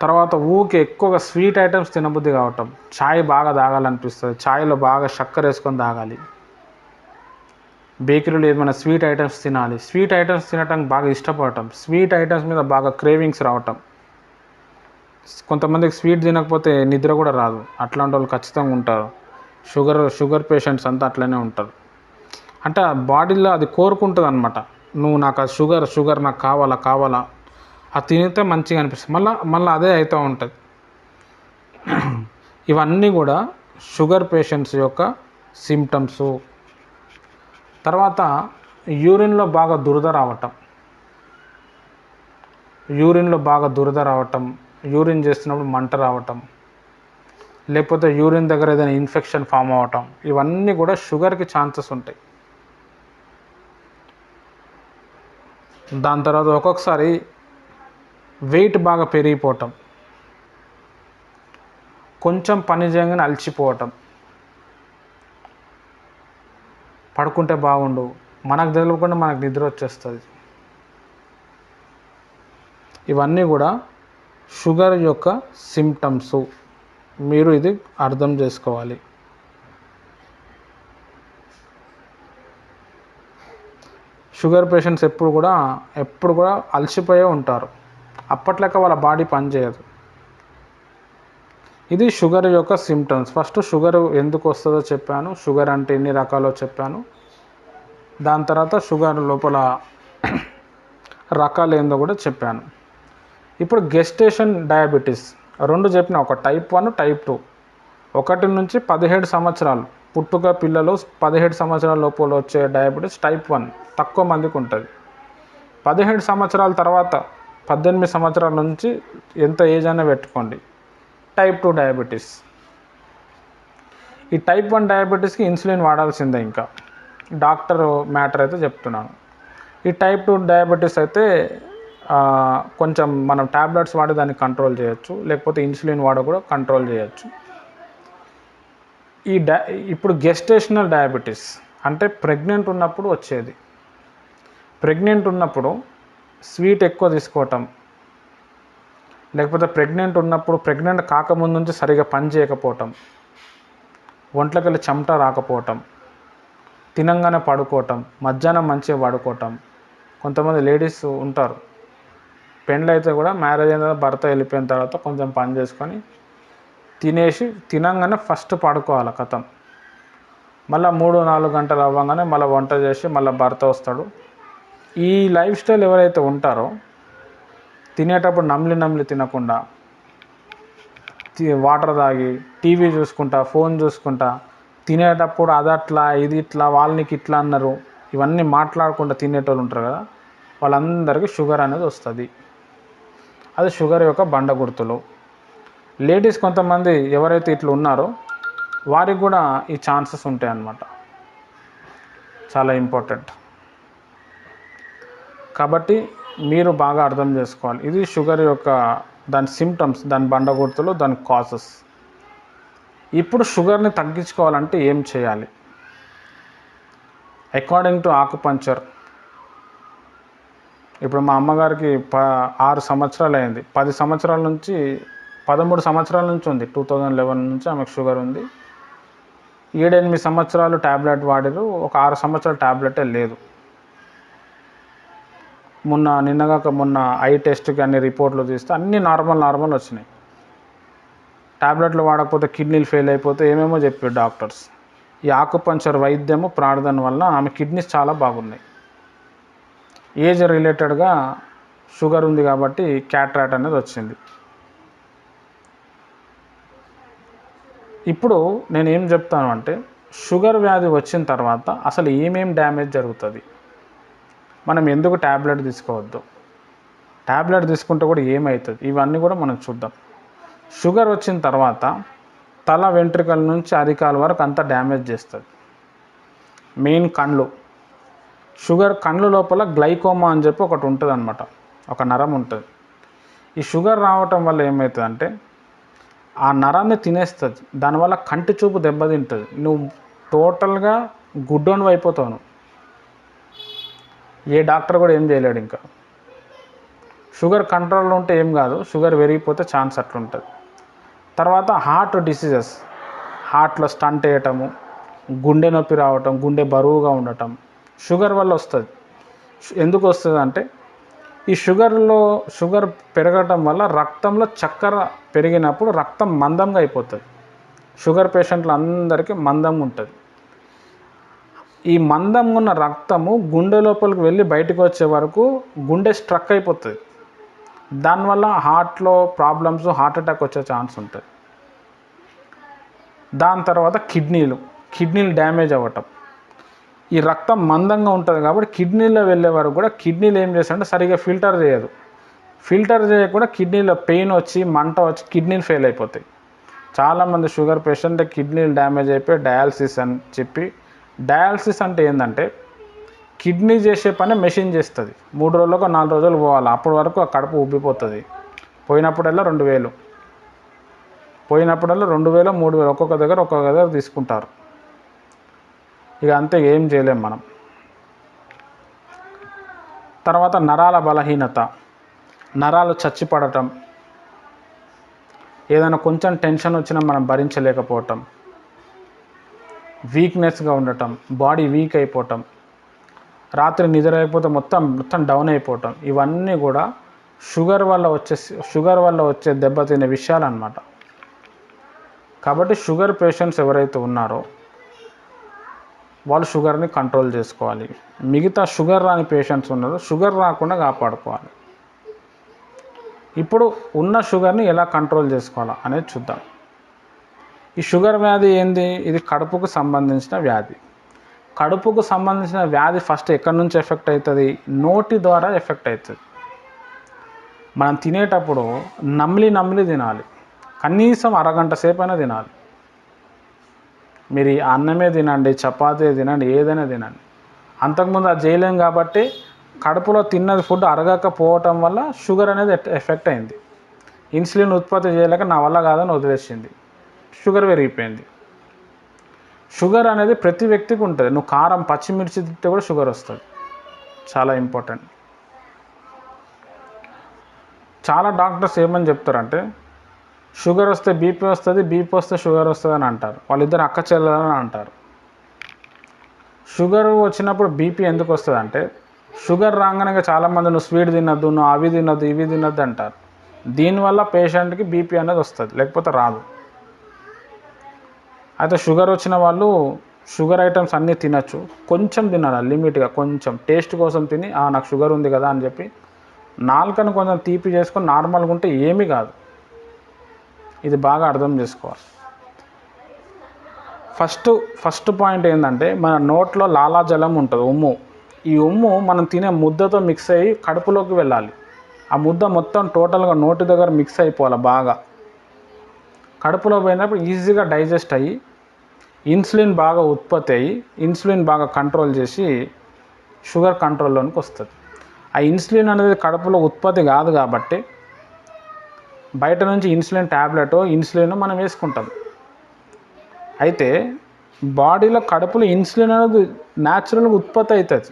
తర్వాత ఊకే ఎక్కువగా స్వీట్ ఐటమ్స్ తినబుద్ధి కావటం, ఛాయ్ బాగా తాగాలనిపిస్తుంది, ఛాయ్లో బాగా చక్కెర వేసుకొని తాగాలి. బేకరీలో ఏమైనా స్వీట్ ఐటమ్స్ తినాలి, స్వీట్ ఐటమ్స్ తినడానికి బాగా ఇష్టపడటం, స్వీట్ ఐటమ్స్ మీద బాగా క్రేవింగ్స్ రావటం. కొంతమందికి స్వీట్ తినకపోతే నిద్ర కూడా రాదు, అట్లాంటి వాళ్ళు ఖచ్చితంగా ఉంటారు. షుగర్ పేషెంట్స్ అంతా అట్లనే ఉంటారు. అంటే ఆ బాడీలో అది కోరుకుంటుంది అనమాట, నువ్వు నాకు ఆ షుగర్ నాకు కావాలా, అది తినితే మంచిగా అనిపిస్తుంది, మళ్ళీ అదే అవుతూ ఉంటుంది. ఇవన్నీ కూడా షుగర్ పేషెంట్స్ యొక్క సిమ్టమ్స్. తర్వాత యూరిన్లో బాగా దురద రావటం, యూరిన్ చేస్తున్నప్పుడు మంట రావటం, లేకపోతే యూరిన్ దగ్గర ఏదైనా ఇన్ఫెక్షన్ ఫామ్ అవ్వటం, ఇవన్నీ కూడా షుగర్కి ఛాన్సెస్ ఉంటాయి. దాని తర్వాత ఒక్కొక్కసారి వెయిట్ బాగా పెరిగిపోవటం, కొంచెం పని చేయగానే అలసిపోవటం, పడుకుంటే బాగుండు, మనకు తెలియకుండా మనకు నిద్ర వచ్చేస్తుంది. ఇవన్నీ కూడా షుగర్ యొక్క సిమ్టమ్స్. మీరు ఇది అర్థం చేసుకోవాలి. షుగర్ పేషెంట్స్ ఎప్పుడు కూడా అలసిపోయే ఉంటారు, అప్పట్లెక్క వాళ్ళ బాడీ పనిచేయదు. ఇది షుగర్ యొక్క సిమ్టమ్స్. ఫస్ట్ షుగర్ ఎందుకు వస్తుందో చెప్పాను, షుగర్ అంటే ఎన్ని రకాలో చెప్పాను. దాని తర్వాత షుగర్ లోపల రకాలు ఏందో కూడా చెప్పాను. ఇప్పుడు గెస్టేషన్ డయాబెటీస్ 2 చెప్పిన, ఒక టైప్ 1, టైప్ 2. 1 నుంచి 17 సంవత్సరాలు పుట్టుక పిల్లలు 17 సంవత్సరాల లోపల వచ్చే డయాబెటీస్ టైప్ 1 తక్కువ మందికి ఉంటుంది. 17 సంవత్సరాల తర్వాత 18 సంవత్సరాల నుంచి ఎంత ఏజ్ అయినా పెట్టుకోండి. Type 2 diabetes. ఈ టైప్ 1 డయాబెటీస్కి ఇన్సులిన్ వాడాల్సిందే. ఇంకా డాక్టర్ మ్యాటర్ అయితే చెప్తున్నాను. ఈ టైప్ 2 డయాబెటీస్ అయితే కొంచెం మనం ట్యాబ్లెట్స్ వాడి దాన్ని కంట్రోల్ చేయొచ్చు, లేకపోతే ఇన్సులిన్ వాడ కూడా కంట్రోల్ చేయొచ్చు. ఇప్పుడు గెస్టేషనల్ డయాబెటీస్ అంటే ప్రెగ్నెంట్ ఉన్నప్పుడు వచ్చేది. ప్రెగ్నెంట్ ఉన్నప్పుడు స్వీట్ ఎక్కువ తీసుకోవటం, లేకపోతే ప్రెగ్నెంట్ కాకముందు నుంచి సరిగా పని చేయకపోవటం, ఒంట్లోకెళ్ళి చెమట రాకపోవటం, తినంగానే పడుకోవటం, మధ్యాహ్నం మంచిగా పడుకోవటం. కొంతమంది లేడీస్ ఉంటారు, పెళ్ళి అయితే కూడా మ్యారేజ్ అయిన తర్వాత భర్త వెళ్ళిపోయిన తర్వాత కొంచెం పని చేసుకొని తినంగానే ఫస్ట్ పడుకోవాలి కథం. మళ్ళీ 3-4 గంటలు అవ్వగానే మళ్ళీ వంట చేసి మళ్ళీ భర్త వస్తాడు. ఈ లైఫ్ స్టైల్ ఎవరైతే ఉంటారో, తినేటప్పుడు నమిలి తినకుండా వాటర్ తాగి టీవీ చూసుకుంటా, ఫోన్ చూసుకుంటా, తినేటప్పుడు అదట్లా ఇది ఇట్లా వాళ్ళకి ఇట్లా అన్నారు ఇవన్నీ మాట్లాడకుండా తినేటోళ్ళు ఉంటారు కదా, వాళ్ళందరికీ షుగర్ అనేది వస్తుంది. అది షుగర్ యొక్క బండ గుర్తులు. లేడీస్ కొంతమంది ఎవరైతే ఇట్లా ఉన్నారో వారికి కూడా ఈ ఛాన్సెస్ ఉంటాయి అన్నమాట. చాలా ఇంపార్టెంట్. కాబట్టి మీరు బాగా అర్థం చేసుకోవాలి. ఇది షుగర్ యొక్క దాని సిమ్టమ్స్, దాని బండ గుర్తులు, దాని కాజెస్. ఇప్పుడు షుగర్ని తగ్గించుకోవాలంటే ఏం చేయాలి? అకార్డింగ్ టు ఆకుపంచర్, ఇప్పుడు మా అమ్మగారికి 6 సంవత్సరాలు అయింది. 13 సంవత్సరాల నుంచి ఉంది. 2011 నుంచి ఆమెకు షుగర్ ఉంది. 7-8 సంవత్సరాలు ట్యాబ్లెట్ వాడారు. ఒక 6 సంవత్సరాలు ట్యాబ్లెటే లేదు. మొన్న ఐ టెస్ట్కి అన్ని రిపోర్ట్లు తీస్తే అన్నీ నార్మల్ వచ్చినాయి. ట్యాబ్లెట్లు వాడకపోతే కిడ్నీలు ఫెయిల్ అయిపోతే ఏమేమో చెప్పారు డాక్టర్స్. ఈ ఆకుపంచర్ వైద్యము ప్రార్థన వల్ల ఆమె కిడ్నీస్ చాలా బాగున్నాయి. ఏజ్ రిలేటెడ్గా షుగర్ ఉంది కాబట్టి క్యాట్రాక్ట్ అనేది వచ్చింది. ఇప్పుడు నేను ఏం చెప్తాను అంటే, షుగర్ వ్యాధి వచ్చిన తర్వాత అసలు ఏమేం డ్యామేజ్ జరుగుతుంది, మనం ఎందుకు ట్యాబ్లెట్ తీసుకోవద్దు, ట్యాబ్లెట్ తీసుకుంటే కూడా ఏమవుతుంది, ఇవన్నీ కూడా మనం చూద్దాం. షుగర్ వచ్చిన తర్వాత తల వెంట్రుకల నుంచి అరికాల వరకు అంతా డ్యామేజ్ చేస్తుంది. మెయిన్ కళ్ళు లోపల గ్లైకోమా అని చెప్పి ఒకటి ఉంటుంది అన్నమాట, ఒక నరం ఉంటుంది. ఈ షుగర్ రావటం వల్ల ఏమవుతుందంటే ఆ నరాన్ని తినేస్తుంది. దానివల్ల కంటి చూపు దెబ్బతింటుంది. నువ్వు టోటల్గా గుడ్డోనివి అయిపోతావు. ఏ డాక్టర్ కూడా ఏం చేయలేడు. ఇంకా షుగర్ కంట్రోల్లో ఉంటే ఏం కాదు, షుగర్ పెరిగిపోతే ఛాన్స్ అట్లుంటుంది. తర్వాత హార్ట్ డిసీజెస్, హార్ట్లో స్టంట్ వేయటము, గుండె నొప్పి రావటం, గుండె బరువుగా ఉండటం షుగర్ వల్ల వస్తుంది. ఎందుకు వస్తుంది అంటే ఈ షుగర్ పెరగటం వల్ల రక్తంలో చక్కెర పెరిగినప్పుడు రక్తం మందంగా అయిపోతుంది. షుగర్ పేషెంట్లు అందరికీ మందంగా ఉంటుంది. ఈ మందంగా ఉన్న రక్తము గుండె లోపలికి వెళ్ళి బయటకు వచ్చే వరకు గుండె స్ట్రక్ అయిపోతుంది. దానివల్ల హార్ట్లో ప్రాబ్లమ్స్, హార్ట్ అటాక్ వచ్చే ఛాన్స్ ఉంటుంది. దాని తర్వాత కిడ్నీలు డ్యామేజ్ అవ్వటం. ఈ రక్తం మందంగా ఉంటుంది కాబట్టి కిడ్నీలో వెళ్ళే వరకు కూడా కిడ్నీలు ఏం చేస్తారంటే సరిగా ఫిల్టర్ చేయకుండా కిడ్నీలో పెయిన్ వచ్చి మంట వచ్చి కిడ్నీలు ఫెయిల్ అయిపోతాయి. చాలామంది షుగర్ పేషెంట్ కిడ్నీలు డ్యామేజ్ అయిపోయి డయాలసిస్ అని చెప్పి, డయాలసిస్ అంటే ఏంటంటే కిడ్నీ చేసే పని మెషిన్ చేస్తుంది. 3 రోజులకు 4 రోజులు పోవాలి. అప్పటి వరకు ఆ కడుపు ఉబ్బిపోతుంది. పోయినప్పుడల్లా 2000 3000 ఒక్కొక్క దగ్గర తీసుకుంటారు. ఇక అంతే, ఏం చేయలేం మనం. తర్వాత నరాల బలహీనత, నరాలు చచ్చిపడటం, ఏదైనా కొంచెం టెన్షన్ వచ్చినా మనం భరించలేకపోవటం, వీక్నెస్గా ఉండటం, బాడీ వీక్ అయిపోవటం, రాత్రి నిద్ర అయిపోతే మొత్తం డౌన్ అయిపోవటం, ఇవన్నీ కూడా షుగర్ వల్ల వచ్చే దెబ్బతినే విషయాలు అన్నమాట. కాబట్టి షుగర్ పేషెంట్స్ ఎవరైతే ఉన్నారో వాళ్ళు షుగర్ని కంట్రోల్ చేసుకోవాలి. మిగతా షుగర్ రాని పేషెంట్స్ ఉన్నారో షుగర్ రాకుండా కాపాడుకోవాలి. ఇప్పుడు ఉన్న షుగర్ని ఎలా కంట్రోల్ చేసుకోవాలా అనేది చూద్దాం. ఈ షుగర్ వ్యాధి ఏంది? ఇది కడుపుకు సంబంధించిన వ్యాధి. కడుపుకు సంబంధించిన వ్యాధి ఫస్ట్ ఎక్కడి నుంచి ఎఫెక్ట్ అవుతుంది? నోటి ద్వారా ఎఫెక్ట్ అవుతుంది. మనం తినేటప్పుడు నమిలి తినాలి. కనీసం అరగంట సేపు అయినా తినాలి. మీరు అన్నమే తినండి, చపాతీ తినండి, ఏదైనా తినండి. అంతకుముందు అది చేయలేం కాబట్టి కడుపులో తిన్నది ఫుడ్ అరగకపోవటం వల్ల షుగర్ అనేది ఎఫెక్ట్ అయింది. ఇన్సులిన్ ఉత్పత్తి చేయలేక నా వల్ల కాదని వదిలేసింది, షుగర్ పెరిగిపోయింది. షుగర్ అనేది ప్రతి వ్యక్తికి ఉంటుంది. నువ్వు కారం, పచ్చిమిర్చి తింటే కూడా షుగర్ వస్తుంది. చాలా ఇంపార్టెంట్. చాలా డాక్టర్స్ ఏమని చెప్తారంటే షుగర్ వస్తే బీపీ వస్తుంది, బీపీ వస్తే షుగర్ వస్తుంది అని అంటారు. వాళ్ళిద్దరు అక్క చెల్లెలని అంటారు. షుగర్ వచ్చినప్పుడు బీపీ ఎందుకు వస్తుంది అంటే షుగర్ రాగానే చాలామంది నువ్వు స్వీట్ తినొద్దు, నువ్వు అవి తినొద్దు, ఇవి తినొద్దు అంటారు. దీనివల్ల పేషెంట్కి బీపీ అనేది వస్తుంది, లేకపోతే రాదు. అయితే షుగర్ వచ్చిన వాళ్ళు షుగర్ ఐటమ్స్ అన్నీ తినచ్చు, కొంచెం తినాలి, లిమిట్గా కొంచెం టేస్ట్ కోసం తిని నాకు షుగర్ ఉంది కదా అని చెప్పి నాలుకను కొంచెం తీపి చేసుకొని నార్మల్గా ఉంటే ఏమీ కాదు. ఇది బాగా అర్థం చేసుకోవాలి. ఫస్ట్ పాయింట్ ఏంటంటే మన నోట్లో లాలాజలం ఉంటుంది, ఉమ్ము. ఈ ఉమ్ము మనం తినే ముద్దతో మిక్స్ అయ్యి కడుపులోకి వెళ్ళాలి. ఆ ముద్ద మొత్తం టోటల్గా నోటి దగ్గర మిక్స్ అయిపోవాలి బాగా. కడుపులో పోయినప్పుడు ఈజీగా డైజెస్ట్ అయ్యి ఇన్సులిన్ బాగా ఉత్పత్తి అయ్యి ఇన్సులిన్ బాగా కంట్రోల్ చేసి షుగర్ కంట్రోల్లోనికి వస్తుంది. ఆ ఇన్సులిన్ అనేది కడుపులో ఉత్పత్తి కాదు కాబట్టి బయట నుంచి ఇన్సులిన్ ట్యాబ్లెట్, ఇన్సులిన్ మనం వేసుకుంటాం. అయితే బాడీలో కడుపులో ఇన్సులిన్ అనేది న్యాచురల్గా ఉత్పత్తి అవుతుంది.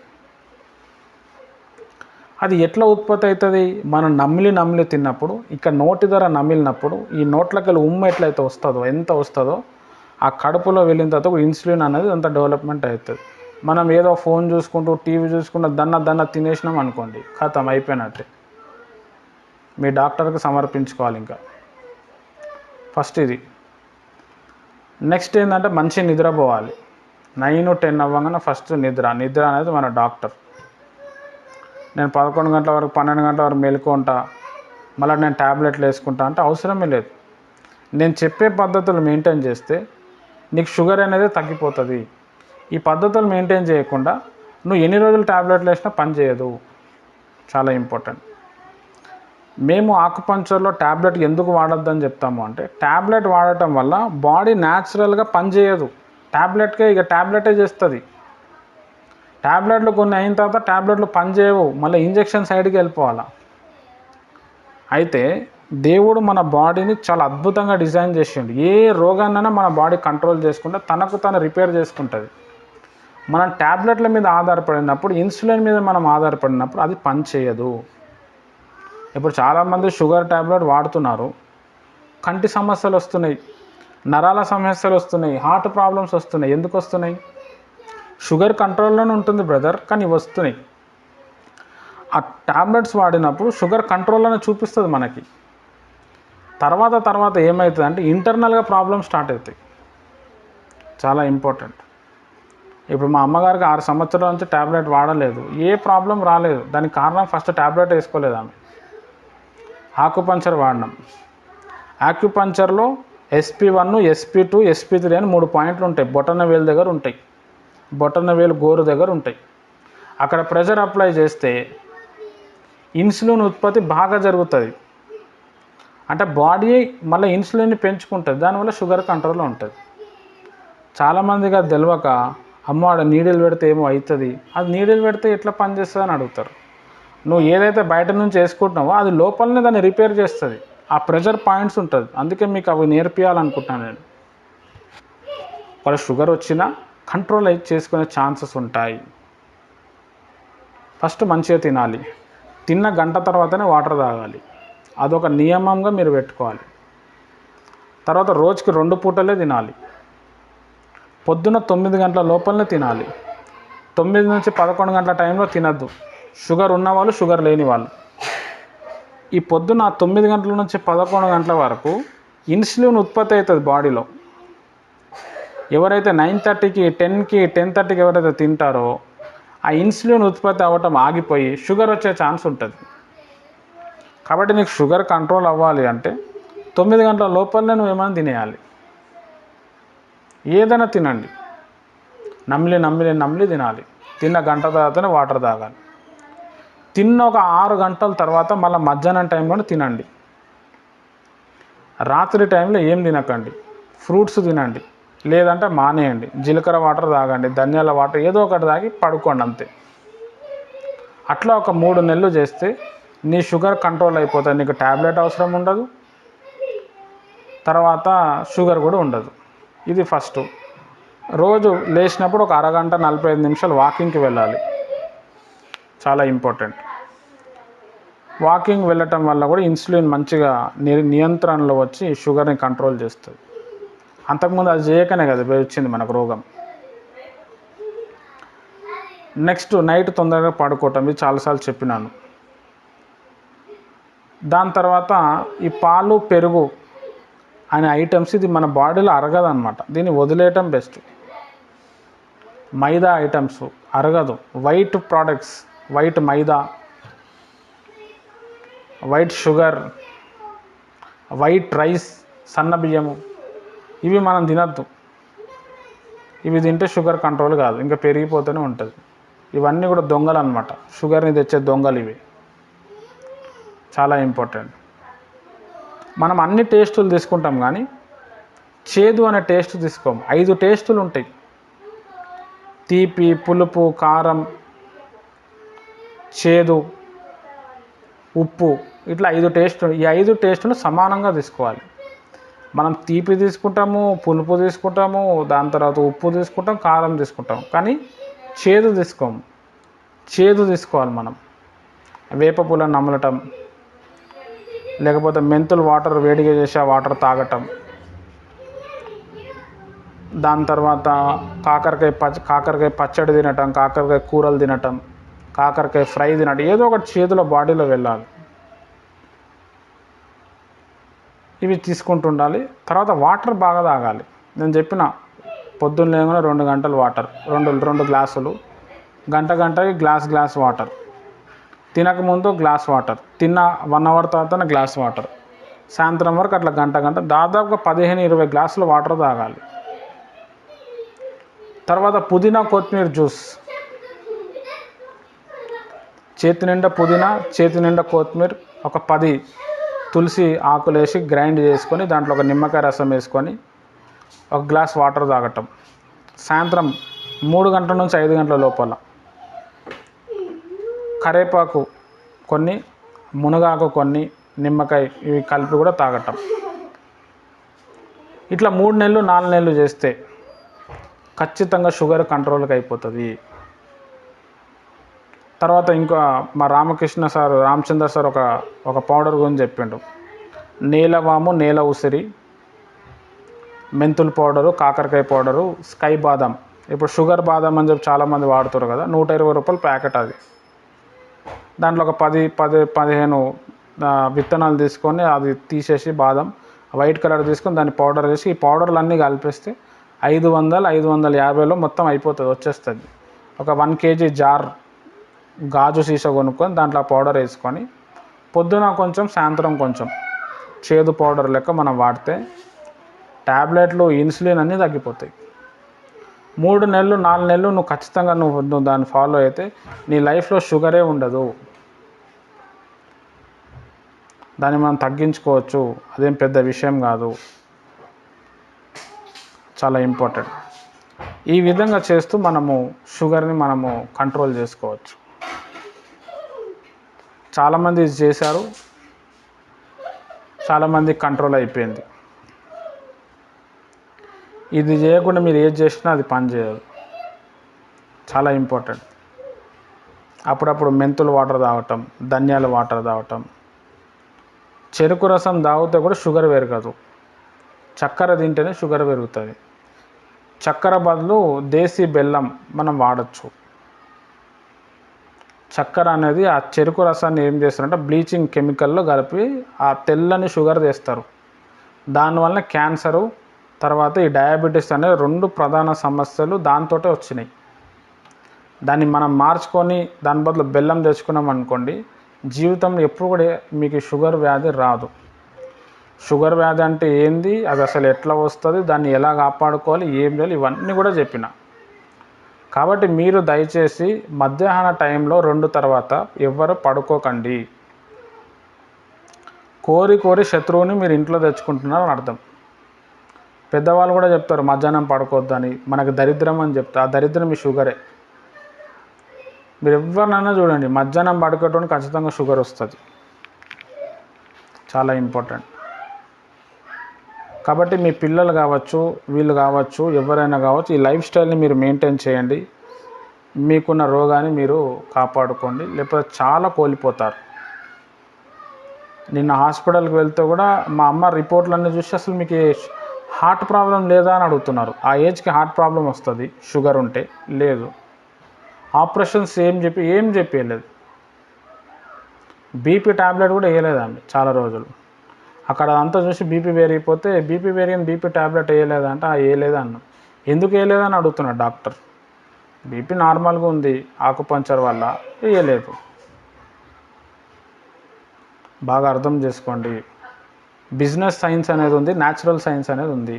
అది ఎట్లా ఉత్పత్తి అవుతుంది? మనం నమిలి తిన్నప్పుడు, ఇక్కడ నోటి ద్వారా నమిలినప్పుడు ఈ నోట్లోకి వెళ్ళి ఉమ్ము ఎట్లయితే వస్తుందో, ఎంత వస్తుందో ఆ కడుపులో వెళ్ళిన తర్వాత ఇన్సులిన్ అనేది అంత డెవలప్మెంట్ అవుతుంది. మనం ఏదో ఫోన్ చూసుకుంటూ, టీవీ చూసుకుంటూ దన్న తినేసినాం అనుకోండి, ఖతం అయిపోయినట్టే. మీ డాక్టర్కి సమర్పించుకోవాలి. ఇంకా ఫస్ట్ ఇది. నెక్స్ట్ ఏంటంటే మంచి నిద్రపోవాలి. 9-10 అవ్వగానే ఫస్ట్ నిద్ర అనేది మన డాక్టర్. నేను 11 గంటల వరకు 12 గంటల వరకు మేలుకుంటా, మళ్ళీ నేను ట్యాబ్లెట్లు వేసుకుంటా అంటే అవసరమే లేదు. నేను చెప్పే పద్ధతులు మెయింటైన్ చేస్తే నీకు షుగర్ అనేది తగ్గిపోతుంది. ఈ పద్ధతులు మెయింటైన్ చేయకుండా నువ్వు ఎన్ని రోజులు ట్యాబ్లెట్లు వేసినా పని చేయదు. చాలా ఇంపార్టెంట్. మేము ఆకుపంచర్లో ట్యాబ్లెట్ ఎందుకు వాడొద్దని చెప్తాము అంటే ట్యాబ్లెట్ వాడటం వల్ల బాడీ న్యాచురల్గా పనిచేయదు. ట్యాబ్లెటే చేస్తుంది. ట్యాబ్లెట్లు కొన్ని అయిన తర్వాత ట్యాబ్లెట్లు పనిచేయవు, మళ్ళీ ఇంజెక్షన్ సైడ్కి వెళ్ళిపోవాలా. అయితే దేవుడు మన బాడీని చాలా అద్భుతంగా డిజైన్ చేసిండు. ఏ రోగాన్నైనా మన బాడీ కంట్రోల్ చేసుకుంటే తనకు తను రిపేర్ చేసుకుంటుంది. మనం ట్యాబ్లెట్ల మీద ఆధారపడినప్పుడు, ఇన్సులిన్ మీద మనం ఆధారపడినప్పుడు అది పని చేయదు. ఇప్పుడు చాలామంది షుగర్ ట్యాబ్లెట్ వాడుతున్నారు, కంటి సమస్యలు వస్తున్నాయి, నరాల సమస్యలు వస్తున్నాయి, హార్ట్ ప్రాబ్లమ్స్ వస్తున్నాయి. ఎందుకు వస్తున్నాయి? షుగర్ కంట్రోల్లోనే ఉంటుంది బ్రదర్, కానీ వస్తున్నాయి. ఆ ట్యాబ్లెట్స్ వాడినప్పుడు షుగర్ కంట్రోల్లోనే చూపిస్తుంది మనకి. తర్వాత ఏమవుతుంది అంటే ఇంటర్నల్గా ప్రాబ్లమ్స్ స్టార్ట్ అవుతాయి. చాలా ఇంపార్టెంట్. ఇప్పుడు మా అమ్మగారికి 6 సంవత్సరాల నుంచి ట్యాబ్లెట్ వాడలేదు, ఏ ప్రాబ్లం రాలేదు. దానికి కారణం ఫస్ట్ ట్యాబ్లెట్ వేసుకోలేదు ఆమె. ఆకుపంచర్ వాడినాం. ఆక్యుపంచర్లో SP1, SP2, SP3 అని 3 పాయింట్లు ఉంటాయి. బొటన వేలు దగ్గర ఉంటాయి, బొటన వేలు గోరు దగ్గర ఉంటాయి. అక్కడ ప్రెషర్ అప్లై చేస్తే ఇన్సులిన్ ఉత్పత్తి బాగా జరుగుతుంది. అంటే బాడీ మళ్ళీ ఇన్సులిన్ని పెంచుకుంటుంది, దానివల్ల షుగర్ కంట్రోల్లో ఉంటుంది. చాలామందికి అది తెలియక అమ్మ నీడిల్ పెడితే ఏమో అవుతుంది, అది నీడిల్ పెడితే ఎట్లా పనిచేస్తుంది అని అడుగుతారు. నువ్వు ఏదైతే బయట నుంచి వేసుకుంటున్నావో అది లోపలనే దాన్ని రిపేర్ చేస్తుంది. ఆ ప్రెషర్ పాయింట్స్ ఉంటుంది. అందుకే మీకు అవి నేర్పియాలనుకుంటున్నాను నేను. వాళ్ళ షుగర్ వచ్చినా కంట్రోల్ చేసుకునే ఛాన్సెస్ ఉంటాయి. ఫస్ట్ మంచిగా తినాలి, తిన్న గంట తర్వాతనే వాటర్ తాగాలి. అదొక నియమంగా మీరు పెట్టుకోవాలి. తర్వాత రోజుకి 2 పూటలే తినాలి. పొద్దున్న 9 గంటల లోపలనే తినాలి. 9 నుంచి 11 గంటల టైంలో తినద్దు. షుగర్ ఉన్నవాళ్ళు, షుగర్ లేని వాళ్ళు. ఈ పొద్దున్న 9 గంటల నుంచి 11 గంటల వరకు ఇన్సులిన్ ఉత్పత్తి అవుతుంది బాడీలో. ఎవరైతే 9:30కి 10కి 10:30కి ఎవరైతే తింటారో ఆ ఇన్సులిన్ ఉత్పత్తి అవ్వటం ఆగిపోయి షుగర్ వచ్చే ఛాన్స్ ఉంటుంది. కాబట్టి నీకు షుగర్ కంట్రోల్ అవ్వాలి అంటే 9 గంటల లోపలనే నువ్వు ఏమైనా తినేయాలి. ఏదైనా తినండి, నమిలి నమిలి నమిలి తినాలి. తిన్న గంట తర్వాతనే వాటర్ తాగాలి. తిన్న ఒక 6 గంటల తర్వాత మళ్ళీ మధ్యాహ్నం టైంలోనే తినండి. రాత్రి టైంలో ఏం తినకండి. ఫ్రూట్స్ తినండి, లేదంటే మానేయండి. జీలకర్ర వాటర్ తాగండి, ధనియాల వాటర్ ఏదో ఒకటి తాగి పడుకోండి అంతే. అట్లా ఒక 3 నెలలు చేస్తే నీ షుగర్ కంట్రోల్ అయిపోతుంది. నీకు ట్యాబ్లెట్ అవసరం ఉండదు, తర్వాత షుగర్ కూడా ఉండదు. ఇది ఫస్ట్. రోజు లేచినప్పుడు ఒక అరగంట 45 నిమిషాలు వాకింగ్కి వెళ్ళాలి, చాలా ఇంపార్టెంట్. వాకింగ్ వెళ్ళటం వల్ల కూడా ఇన్సులిన్ మంచిగా నియంత్రణలో వచ్చి షుగర్ని కంట్రోల్ చేస్తుంది. అంతకుముందు అది చేయకనే కదా వచ్చింది మనకు రోగం. నెక్స్ట్ నైట్ తొందరగా పడుకోవటం, ఇది చాలాసార్లు చెప్పినాను. దాని తర్వాత ఈ పాలు పెరుగు అనే ఐటమ్స్ ఇది మన బాడీలో అరగదన్నమాట. దీన్ని వదిలేయటం బెస్ట్. మైదా ఐటమ్స్ అరగదు. వైట్ ప్రోడక్ట్స్, వైట్ మైదా, వైట్ షుగర్, వైట్ రైస్, సన్న బియ్యము, ఇవి మనం తినద్దు. ఇవి తింటే షుగర్ కంట్రోల్ కాదు, ఇంకా పెరిగిపోతూనే ఉంటుంది. ఇవన్నీ కూడా దొంగలు అన్నమాట, షుగర్ని తెచ్చే దొంగలు ఇవి. చాలా ఇంపార్టెంట్. మనం అన్ని టేస్టులు తీసుకుంటాం కానీ చేదు అనే టేస్ట్ తీసుకోము. 5 టేస్టులు ఉంటాయి: తీపి, పులుపు, కారం, చేదు, ఉప్పు, ఇట్లా 5 టేస్టులు. ఈ 5 టేస్టులు సమానంగా తీసుకోవాలి. మనం తీపి తీసుకుంటాము, పులుపు తీసుకుంటాము, దాని తర్వాత ఉప్పు తీసుకుంటాం, కారం తీసుకుంటాం, కానీ చేదు తీసుకోము. చేదు తీసుకోవాలి మనం. వేప పూలను నమలటం, లేకపోతే మెంతులు వాటర్ వేడిగా చేసి ఆ వాటర్ తాగటం, దాని తర్వాత కాకరకాయ పచ్చడి తినటం, కాకరకాయ కూరలు తినటం, కాకరకాయ ఫ్రై తినటం, ఏదో ఒకటి చేదులో బాడీలో వెళ్ళాలి. ఇవి తీసుకుంటూ ఉండాలి. తర్వాత వాటర్ బాగా తాగాలి. నేను చెప్పిన పొద్దున్న లేకుండా 2 గంటలు వాటర్, 2 గ్లాసులు, గంటకి గ్లాస్ వాటర్, తినకముందు గ్లాస్ వాటర్, తిన్న 1 అవర్ తర్వాత గ్లాస్ వాటర్, సాయంత్రం వరకు అట్లా గంట దాదాపుగా 15-20 గ్లాసులు వాటర్ తాగాలి. తర్వాత పుదీనా కొత్తిమీర జ్యూస్, చేతి నిండా పుదీనా, చేతి నిండా కొత్తిమీర, ఒక 10 తులసి ఆకులు వేసి గ్రైండ్ చేసుకొని దాంట్లో ఒక నిమ్మకాయ రసం వేసుకొని 1 గ్లాస్ వాటర్ తాగటం. సాయంత్రం 3 గంటల నుంచి 5 గంటల లోపల కరేపాకు కొన్ని, మునగాకు కొన్ని, నిమ్మకాయ ఇవి కలిపి కూడా తాగటం. ఇట్లా 3 నెలలు 4 నెలలు చేస్తే ఖచ్చితంగా షుగర్ కంట్రోల్కి అయిపోతుంది. తర్వాత ఇంకా మా రామచంద్ర సార్ ఒక పౌడర్ గురించి చెప్పిండు. నీలవాము, నేల ఉసిరి, మెంతుల పౌడరు, కాకరకాయ పౌడరు, స్కై బాదం. ఇప్పుడు షుగర్ బాదం అని చెప్పి చాలామంది వాడుతారు కదా, 120 రూపాయల ప్యాకెట్ అది. దాంట్లో ఒక 10-15 విత్తనాలు తీసుకొని అది తీసేసి బాదం వైట్ కలర్ తీసుకొని దాన్ని పౌడర్ చేసి ఈ పౌడర్లు అన్నీ కలిపేస్తే 500-550లో మొత్తం అయిపోతుంది, వచ్చేస్తుంది. ఒక 1 kg జార్ గాజు సీసా కొనుక్కొని దాంట్లో పౌడర్ వేసుకొని పొద్దున కొంచెం, సాయంత్రం కొంచెం చేదు పౌడర్ లెక్క మనం వాడితే ట్యాబ్లెట్లు, ఇన్సులిన్ అన్నీ తగ్గిపోతాయి. 3 నెలలు 4 నెలలు నువ్వు ఖచ్చితంగా నువ్వు దాన్ని ఫాలో అయితే నీ లైఫ్లో షుగరే ఉండదు. దాన్ని మనం తగ్గించుకోవచ్చు, అదేం పెద్ద విషయం కాదు, చాలా ఇంపార్టెంట్. ఈ విధంగా చేస్తూ మనము షుగర్ని కంట్రోల్ చేసుకోవచ్చు. చాలామంది ఇది చేశారు, చాలామంది కంట్రోల్ అయిపోయింది. ఇది చేయకుండా మీరు ఏది చేసినా అది పని చేయదు, చాలా ఇంపార్టెంట్. అప్పుడప్పుడు మెంతులు వాటర్ తాగటం, ధనియాల వాటర్ తాగటం, చెరుకు రసం తాగితే కూడా షుగర్ పెరగదు. చక్కెర తింటేనే షుగర్ పెరుగుతుంది. చక్కెర బదులు దేశీ బెల్లం మనం వాడచ్చు. చక్కెర అనేది ఆ చెరుకు రసాన్ని ఏం చేస్తారంటే బ్లీచింగ్ కెమికల్లో కలిపి ఆ తెల్లని షుగర్ చేస్తారు. దానివల్ల క్యాన్సరు, తర్వాత ఈ డయాబెటీస్ అనే 2 ప్రధాన సమస్యలు దాంతో వచ్చినాయి. దాన్ని మనం మార్చుకొని దాని బదులు బెల్లం తెచ్చుకున్నాం అనుకోండి, జీవితంలో ఎప్పుడు కూడా మీకు షుగర్ వ్యాధి రాదు. షుగర్ వ్యాధి అంటే ఏంది, అది అసలు ఎట్లా వస్తుంది, దాన్ని ఎలా కాపాడుకోవాలి, ఏం చేయాలి, ఇవన్నీ కూడా చెప్పిన. కాబట్టి మీరు దయచేసి మధ్యాహ్న టైంలో 2 తర్వాత ఎవ్వరు పడుకోకండి. కోరి కోరి శత్రువుని మీరు ఇంట్లో తెచ్చుకుంటున్నారని అర్థం. పెద్దవాళ్ళు కూడా చెప్తారు మధ్యాహ్నం పడుకోవద్దని, మనకు దరిద్రం అని చెప్తారు. ఆ దరిద్రం మీ షుగరే. మీరు ఎవరినైనా చూడండి, మధ్యాహ్నం పడుకోవడానికి ఖచ్చితంగా షుగర్ వస్తుంది. చాలా ఇంపార్టెంట్. కాబట్టి మీ పిల్లలు కావచ్చు, వీళ్ళు కావచ్చు, ఎవరైనా కావచ్చు, ఈ లైఫ్ స్టైల్ని మీరు మెయింటైన్ చేయండి. మీకున్న రోగాన్ని మీరు కాపాడుకోండి, లేకపోతే చాలా కోల్పోతారు. నిన్న హాస్పిటల్కి వెళ్తే కూడా మా అమ్మ రిపోర్ట్లన్నీ చూసి అసలు మీకు హార్ట్ ప్రాబ్లం లేదా అని అడుగుతున్నారు. ఆ ఏజ్కి హార్ట్ ప్రాబ్లం వస్తుంది షుగర్ ఉంటే. లేదు. ఆపరేషన్స్ ఏం చెప్పలేదు. బీపీ ట్యాబ్లెట్ కూడా వేయలేదండి చాలా రోజులు. అక్కడ అంతా చూసి బీపీ పెరిగిపోతే బీపీ ట్యాబ్లెట్ వేయలేదంటే వేయలేదు అన్నాం. ఎందుకు వేయలేదని అడుగుతున్నాడు డాక్టర్. బీపీ నార్మల్గా ఉంది, ఆకుపంచర్ వల్ల వేయలేదు. బాగా అర్థం చేసుకోండి. బిజినెస్ సైన్స్ అనేది ఉంది, న్యాచురల్ సైన్స్ అనేది ఉంది.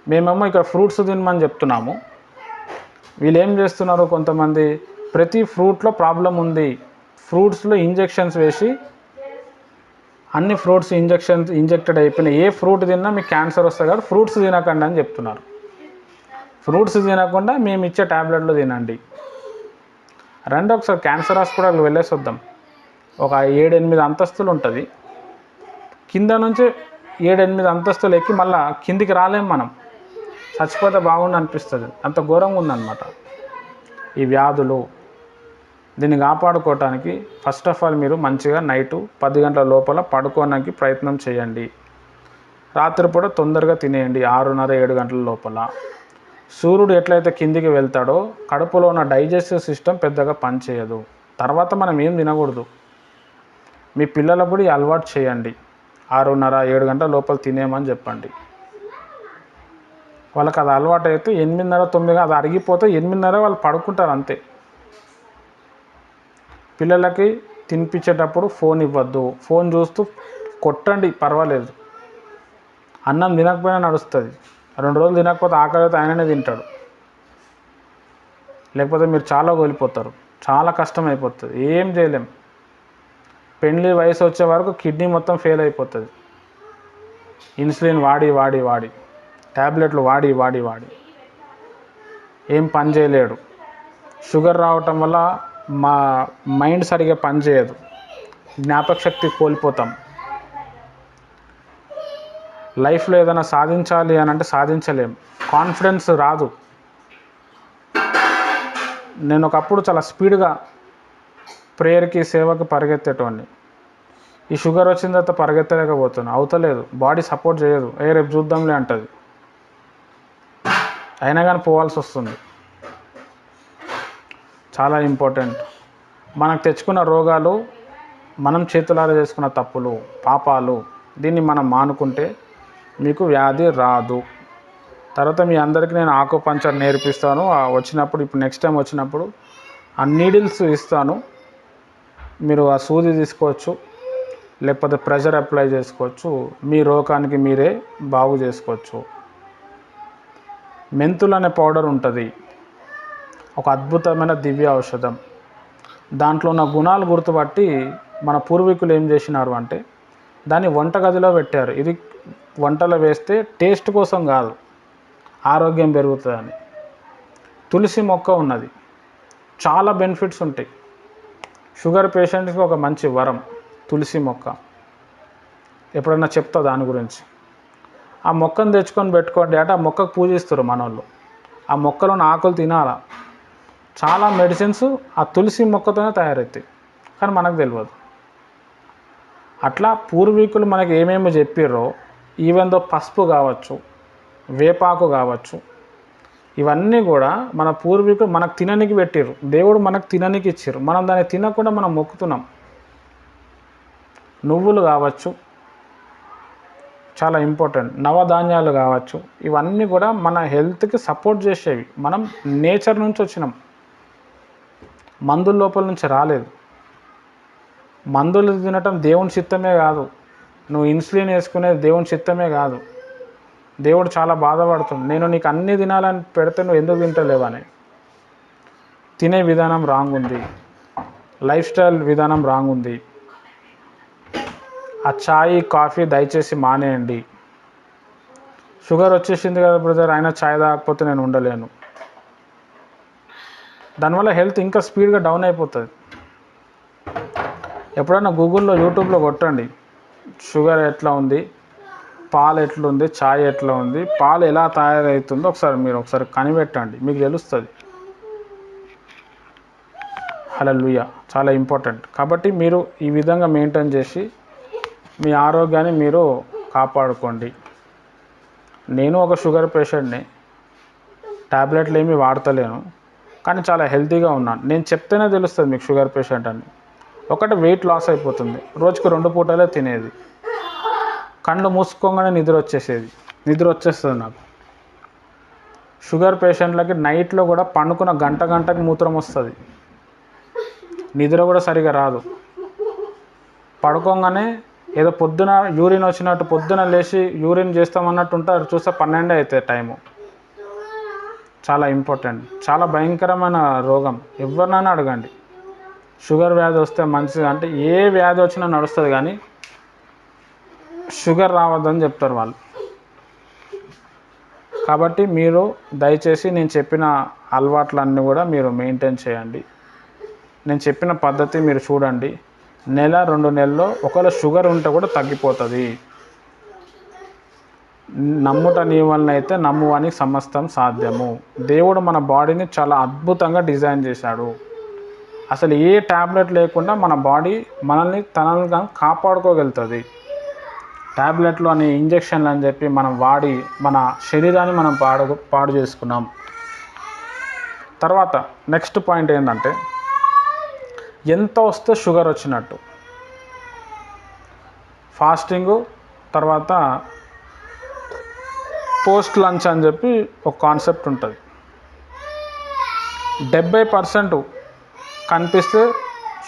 మేమేమో ఇక్కడ ఫ్రూట్స్ తినమని చెప్తున్నాము. వీళ్ళు ఏం చేస్తున్నారు, కొంతమంది ప్రతి ఫ్రూట్లో ప్రాబ్లం ఉంది, ఫ్రూట్స్లో ఇంజెక్షన్స్ వేసి అన్ని ఫ్రూట్స్ ఇంజెక్టెడ్ అయిపోయినాయి, ఏ ఫ్రూట్ తిన్నా మీకు క్యాన్సర్ వస్తుంది కాబట్టి ఫ్రూట్స్ తినకండి అని చెప్తున్నారు. ఫ్రూట్స్ తినకుండా మేము ఇచ్చే ట్యాబ్లెట్లు తినండి. రండి ఒకసారి క్యాన్సర్ హాస్పిటల్కి వెళ్ళేసి వద్దాం. ఒక 7-8 అంతస్తులు ఉంటుంది. కింద నుంచి 7-8 అంతస్తులు ఎక్కి మళ్ళీ కిందికి రాలేం మనం. చచ్చిపోతే బాగుండు అనిపిస్తుంది, అంత ఘోరంగా ఉందన్నమాట ఈ వ్యాధులు. దీన్ని కాపాడుకోవటానికి ఫస్ట్ ఆఫ్ ఆల్ మీరు మంచిగా నైటు 10 గంటల లోపల పడుకోవడానికి ప్రయత్నం చేయండి. రాత్రిపూట తొందరగా తినేయండి, 6:30-7 గంటల లోపల. సూర్యుడు ఎట్లయితే కిందికి వెళ్తాడో కడుపులో ఉన్న డైజెస్టివ్ సిస్టమ్ పెద్దగా పనిచేయదు. తర్వాత మనం ఏం తినకూడదు. మీ పిల్లలకు కూడా అలవాటు చేయండి, 6:30-7 గంటల లోపల తినేయమని చెప్పండి. వాళ్ళకి అది అలవాటు అయితే 8:30-9 అది అరిగిపోతే 8:30 వాళ్ళు పడుకుంటారు అంతే. పిల్లలకి తినిపించేటప్పుడు ఫోన్ ఇవ్వద్దు. ఫోన్ చూస్తూ కొట్టండి, పర్వాలేదు. అన్నం తినకపోయినా నడుస్తుంది. 2 రోజులు తినకపోతే ఆకలి అయితే ఆయననే తింటాడు. లేకపోతే మీరు చాలా కోల్పోతారు, చాలా కష్టం అయిపోతుంది, ఏం చేయలేం. పెండ్లి వయసు వచ్చే వరకు కిడ్నీ మొత్తం ఫెయిల్ అయిపోతుంది. ఇన్సులిన్ వాడి ట్యాబ్లెట్లు వాడి ఏం పని చేయలేడు. షుగర్ రావటం వల్ల మా మైండ్ సరిగ్గా పనిచేయదు, జ్ఞాపకశక్తి కోల్పోతాం. లైఫ్లో ఏదైనా సాధించాలి అని అంటే సాధించలేం, కాన్ఫిడెన్స్ రాదు. నేను ఒకప్పుడు చాలా స్పీడ్గా ప్రేయర్కి సేవకి పరిగెత్తేటోడిని. ఈ షుగర్ వచ్చిన తర్వాత పరిగెత్తలేకపోతున్నా, అవుతలేదు, బాడీ సపోర్ట్ చేయదు. రేపు చూద్దాంలే అంటుంది, అయినా కానీ పోవాల్సి వస్తుంది. చాలా ఇంపార్టెంట్. మనకు తెచ్చుకున్న రోగాలు మనం చేతులారా చేసుకున్న తప్పులు, పాపాలు, దీన్ని మనం మానుకుంటే మీకు వ్యాధి రాదు. తర్వాత మీ అందరికీ నేను ఆకుపంచర్ నేర్పిస్తాను వచ్చినప్పుడు. ఇప్పుడు నెక్స్ట్ టైం వచ్చినప్పుడు ఆ నీడిల్స్ ఇస్తాను, మీరు ఆ సూది తీసుకోవచ్చు, లేకపోతే ప్రెషర్ అప్లై చేసుకోవచ్చు. మీ రోగానికి మీరే బాగు చేసుకోవచ్చు. మెంతులు అనే పౌడర్ ఉంటుంది, ఒక అద్భుతమైన దివ్య ఔషధం. దాంట్లో ఉన్న గుణాలు గుర్తుపట్టి మన పూర్వీకులు ఏం చేసినారు అంటే దాన్ని వంటగదిలో పెట్టారు. ఇది వంటలో వేస్తే టేస్ట్ కోసం కాదు, ఆరోగ్యం పెరుగుతుందని. తులసి మొక్క ఉన్నది, చాలా బెనిఫిట్స్ ఉంటాయి. షుగర్ పేషెంట్స్కి ఒక మంచి వరం తులసి మొక్క. ఎప్పుడన్నా చెప్తా దాని గురించి. ఆ మొక్కను తెచ్చుకొని పెట్టుకోండి అంటే ఆ మొక్కకు పూజిస్తారు మనోళ్ళు. ఆ మొక్కలోని ఆకులు తినాలా. చాలా మెడిసిన్స్ ఆ తులసి మొక్కతోనే తయారవుతాయి, కానీ మనకు తెలియదు. అట్లా పూర్వీకులు మనకి ఏమేమి చెప్పారో, ఈవెన్ దో పసుపు కావచ్చు, వేపాకు కావచ్చు, ఇవన్నీ కూడా మన పూర్వీకులు మనకు తిననికి పెట్టారు. దేవుడు మనకు తిననికి ఇచ్చారు, మనం దాన్ని తినకుండా మనం మొక్కుతున్నాం. నువ్వులు కావచ్చు, చాలా ఇంపార్టెంట్. నవధాన్యాలు కావచ్చు, ఇవన్నీ కూడా మన హెల్త్కి సపోర్ట్ చేసేవి. మనం నేచర్ నుంచి వచ్చినాం, మందుల లోపల నుంచి రాలేదు. మందులు తినటం దేవుని చిత్తమే కాదు, నువ్వు ఇన్సులిన్ వేసుకునేది దేవుని చిత్తమే కాదు. దేవుడు చాలా బాధపడుతుంది, నేను నీకు అన్నీ తినాలని పెడితే నువ్వు ఎందుకు తింటలేవని. తినే విధానం రాంగ్ ఉంది, లైఫ్ స్టైల్ విధానం రాంగ్ ఉంది. ఆ ఛాయ్ కాఫీ దయచేసి మానేయండి. షుగర్ వచ్చేసింది కదా బ్రదర్, అయినా ఛాయ్ తాగకపోతే నేను ఉండలేను. దానివల్ల హెల్త్ ఇంకా స్పీడ్గా డౌన్ అయిపోతుంది. ఎప్పుడైనా గూగుల్లో యూట్యూబ్లో కొట్టండి షుగర్ ఎట్లా ఉంది, పాలు ఎట్లుంది, ఛాయ్ ఎట్లా ఉంది, పాలు ఎలా తయారవుతుందో ఒకసారి కనిపెట్టండి, మీకు తెలుస్తుంది. హల్లెలూయా, చాలా ఇంపార్టెంట్. కాబట్టి మీరు ఈ విధంగా మెయింటైన్ చేసి మీ ఆరోగ్యాన్ని మీరు కాపాడుకోండి. నేను ఒక షుగర్ పేషెంట్ని, ట్యాబ్లెట్లు ఏమీ వాడతలేను, కానీ చాలా హెల్తీగా ఉన్నాను. నేను చెప్తేనే తెలుస్తుంది మీకు షుగర్ పేషెంట్ అని. ఒకటి వెయిట్ లాస్ అయిపోతుంది, రోజుకు 2 పూటలే తినేది, కళ్ళు మూసుకోగానే నిద్ర వచ్చేస్తుంది నాకు. షుగర్ పేషెంట్లకి నైట్లో కూడా పండుకున్న గంటకి మూత్రం వస్తుంది, నిద్ర కూడా సరిగా రాదు. పడుకోగానే ఏదో పొద్దున యూరిన్ వచ్చినట్టు పొద్దున లేచి యూరిన్ చేస్తామన్నట్టు ఉంటారు, చూస్తే 12 అవుతుంది టైము. చాలా ఇంపార్టెంట్, చాలా భయంకరమైన రోగం. ఎవరినైనా అడగండి, షుగర్ వ్యాధి వస్తే మంచిది అంటే ఏ వ్యాధి వచ్చినా నడుస్తుంది, కానీ షుగర్ రావద్దని చెప్తారు వాళ్ళు. కాబట్టి మీరు దయచేసి నేను చెప్పిన అలవాట్లన్నీ కూడా మీరు మెయింటైన్ చేయండి. నేను చెప్పిన పద్ధతి మీరు చూడండి. 1-2 నెలల్లో ఒకవేళ షుగర్ ఉంటే కూడా తగ్గిపోతుంది. నమ్ముట నీ వలన అయితే నమ్మువానికి సమస్తం సాధ్యము. దేవుడు మన బాడీని చాలా అద్భుతంగా డిజైన్ చేశాడు. అసలు ఏ ట్యాబ్లెట్ లేకుండా మన బాడీ మనల్ని తనగా కాపాడుకోగలుగుతుంది. ట్యాబ్లెట్లు అని ఇంజక్షన్లు అని చెప్పి మనం వాడి మన శరీరాన్ని మనం పాడు చేసుకున్నాం. తర్వాత నెక్స్ట్ పాయింట్ ఏంటంటే, ఎంత వస్తే షుగర్ వచ్చినట్టు. ఫాస్టింగు తర్వాత పోస్ట్ లంచ్ అని చెప్పి ఒక కాన్సెప్ట్ ఉంటుంది. 70% కనిపిస్తే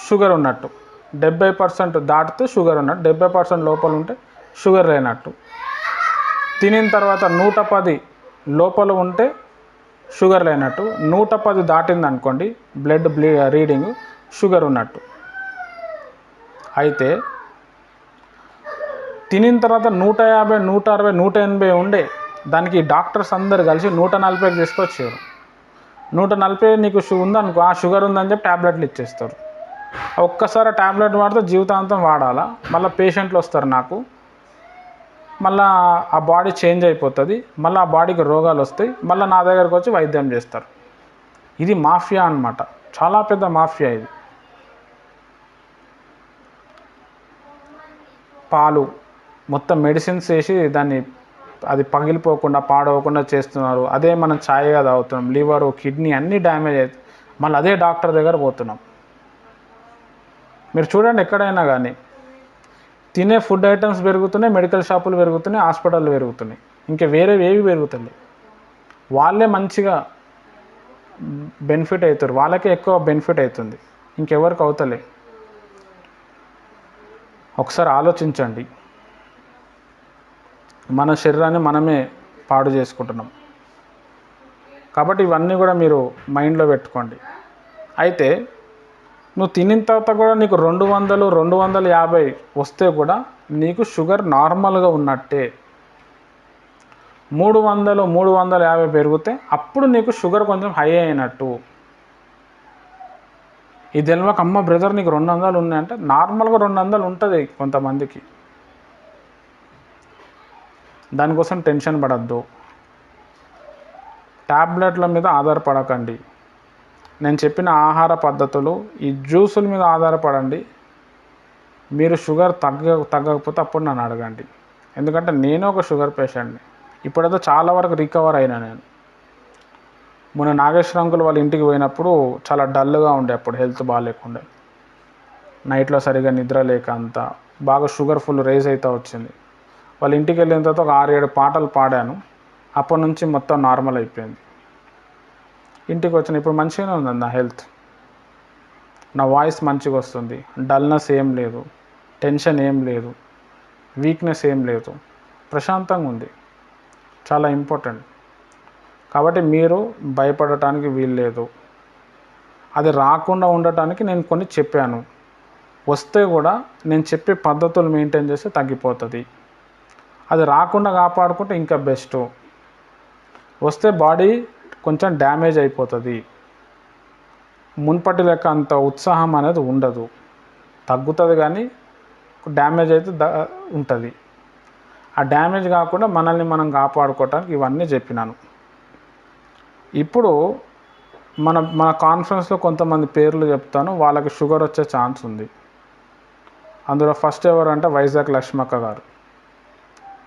షుగర్ ఉన్నట్టు, 70% దాటితే షుగర్ ఉన్నట్టు, 70% లోపల ఉంటే షుగర్ లేనట్టు. తినిన తర్వాత 110 లోపల ఉంటే షుగర్ లేనట్టు, 110 దాటింది అనుకోండి బ్లడ్ రీడింగ్ షుగర్ ఉన్నట్టు. అయితే తినిన తర్వాత 150, 160, 180 ఉండే దానికి డాక్టర్స్ అందరు కలిసి 140కి తీసుకొచ్చారు. 140 నీకు ఉందనుకో, ఆ షుగర్ ఉందని చెప్పి ట్యాబ్లెట్లు ఇచ్చేస్తారు. ఒక్కసారి ట్యాబ్లెట్ వాడితే జీవితాంతం వాడాలా. మళ్ళీ పేషెంట్లు వస్తారు నాకు, మళ్ళీ ఆ బాడీ చేంజ్ అయిపోతుంది, మళ్ళీ ఆ బాడీకి రోగాలు వస్తాయి, మళ్ళీ నా దగ్గరకు వచ్చి వైద్యం చేస్తారు. ఇది మాఫియా అన్నమాట, చాలా పెద్ద మాఫియా ఇది. పాలు మొత్తం మెడిసిన్స్ వేసి దాన్ని అది పగిలిపోకుండా పాడవకుండా చేస్తున్నారు. అదే మనం ఛాయ్గా తాగుతున్నాం, లివరు కిడ్నీ అన్నీ డ్యామేజ్ అవుతుంది, మళ్ళీ అదే డాక్టర్ దగ్గర పోతున్నాం. మీరు చూడండి, ఎక్కడైనా కానీ తినే ఫుడ్ ఐటమ్స్ పెరుగుతున్నాయి, మెడికల్ షాపులు పెరుగుతున్నాయి, హాస్పిటళ్ళు పెరుగుతున్నాయి, ఇంకా వేరేవి ఏవి పెరుగుతున్నాయి. వాళ్ళే మంచిగా బెనిఫిట్ అవుతారు, వాళ్ళకే ఎక్కువ బెనిఫిట్ అవుతుంది, ఇంకెవరికి అవుతలే. ఒకసారి ఆలోచించండి, మన శరీరాన్ని మనమే పాడు చేసుకుంటున్నాం. కాబట్టి ఇవన్నీ కూడా మీరు మైండ్లో పెట్టుకోండి. అయితే నువ్వు తినిన తర్వాత కూడా నీకు 200, 250 వస్తే కూడా నీకు షుగర్ నార్మల్గా ఉన్నట్టే. 300, 350 పెరిగితే అప్పుడు నీకు షుగర్ కొంచెం హై అయినట్టు. ఈ తెలవక అమ్మ బ్రదర్ నీకు 200 ఉన్నాయంటే నార్మల్గా 200 ఉంటుంది కొంతమందికి. దానికోసం టెన్షన్ పడద్దు, ట్యాబ్లెట్ల మీద ఆధారపడకండి. నేను చెప్పిన ఆహార పద్ధతులు, ఈ జ్యూసుల మీద ఆధారపడండి. మీరు షుగర్ తగ్గకపోతే అప్పుడు నన్ను అడగండి. ఎందుకంటే నేను ఒక షుగర్ పేషెంట్ని, ఇప్పుడైతే చాలా వరకు రికవర్ అయినా. నేను మొన్న నాగేశ్వర అంకుల్ వాళ్ళ ఇంటికి పోయినప్పుడు చాలా డల్గా ఉండే, అప్పుడు హెల్త్ బాగాలేకుండే, నైట్లో సరిగా నిద్ర లేక అంతా బాగా షుగర్ ఫుల్ రేజ్ అవుతూ వచ్చింది. వాళ్ళ ఇంటికి వెళ్ళిన తర్వాత ఒక 6-7 పాటలు పాడాను, అప్పటి నుంచి మొత్తం నార్మల్ అయిపోయింది. ఇంటికి వచ్చిన ఇప్పుడు మంచిగానే ఉంది నా హెల్త్, నా వాయిస్ మంచిగా వస్తుంది, డల్నెస్ ఏం లేదు, టెన్షన్ ఏం లేదు, వీక్నెస్ ఏం లేదు, ప్రశాంతంగా ఉంది. చాలా ఇంపార్టెంట్. కాబట్టి మీరు భయపడటానికి వీల్లేదు. అది రాకుండా ఉండటానికి నేను కొన్ని చెప్పాను. వస్తే కూడా నేను చెప్పే పద్ధతులు మెయింటైన్ చేస్తే తగ్గిపోతుంది. అది రాకుండా కాపాడుకుంటే ఇంకా బెస్ట్. వస్తే బాడీ కొంచెం డ్యామేజ్ అయిపోతుంది. మున్పటి లెక్క అంత ఉత్సాహం అనేది ఉండదు. తగ్గుతుంది కానీ డ్యామేజ్ అయితే ఉంటుంది. ఆ డ్యామేజ్ కాకుండా మనల్ని మనం కాపాడుకోవటానికి ఇవన్నీ చెప్పినాను. ఇప్పుడు మన కాన్ఫరెన్స్లో కొంతమంది పేర్లు చెప్తాను. వాళ్ళకి షుగర్ వచ్చే ఛాన్స్ ఉంది. అందులో ఫస్ట్ ఎవరంటే వైజాగ్ లక్ష్మక్క గారు.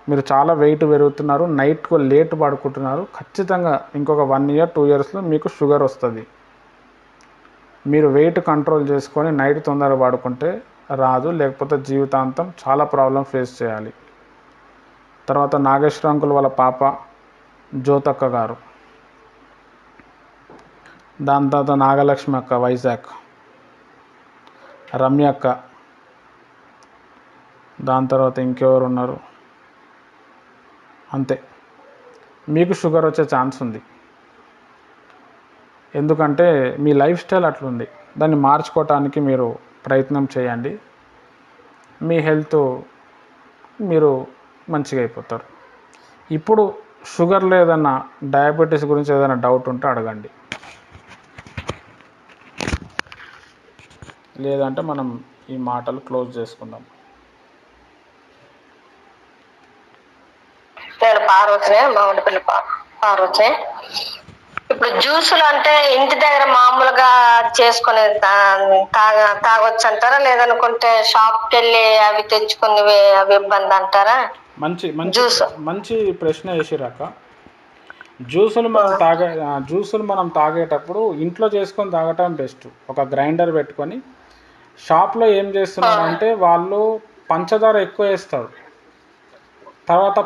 మీరు చాలా వెయిట్ పెరుగుతున్నారు, నైట్కు లేట్ పడుకుంటున్నారు. ఖచ్చితంగా ఇంకొక 1 year 2 yearsలో మీకు షుగర్ వస్తుంది. మీరు వెయిట్ కంట్రోల్ చేసుకొని నైట్ తొందరగా పడుకుంటే రాదు, లేకపోతే జీవితాంతం చాలా ప్రాబ్లం ఫేస్ చేయాలి. తర్వాత నాగేశ్వర అంకుల్ వాళ్ళ పాప జ్యోతక్క గారు. దాని తర్వాత నాగలక్ష్మి అక్క వైజాగ్, రమ్య అక్క. దాని తర్వాత ఇంకెవరు ఉన్నారు? అంతే. మీకు షుగర్ వచ్చే ఛాన్స్ ఉంది. ఎందుకంటే మీ లైఫ్ స్టైల్ అట్లుంది. దాన్ని మార్చుకోవటానికి మీరు ప్రయత్నం చేయండి. మీ హెల్త్ మీరు మంచిగా అయిపోతారు. ఇప్పుడు షుగర్ లేదన్నా డయాబెటీస్ గురించి ఏదైనా డౌట్ ఉంటే అడగండి. లేదంటే మనం ఈ మాటలు క్లోజ్ చేసుకుందాం. నేను పార్వతినే, మామిడిపల్లి పార్వతి. ఇప్పుడు జ్యూసులు అంటే ఇంటి దగ్గర మామూలుగా చేసుకుని తాగొచ్చు అంటారా, లేదనుకుంటే షాప్కి వెళ్ళి అవి తెచ్చుకుని అవి ఇబ్బంది అంటారా? మంచి ప్రశ్న వేసిరాక. జ్యూసులు మనం తాగేటప్పుడు ఇంట్లో చేసుకొని తాగటం బెస్ట్. ఒక గ్రైండర్ పెట్టుకొని. షాప్లో ఏం చేస్తున్నారంటే వాళ్ళు పంచదార ఎక్కువ వేస్తారు, తర్వాత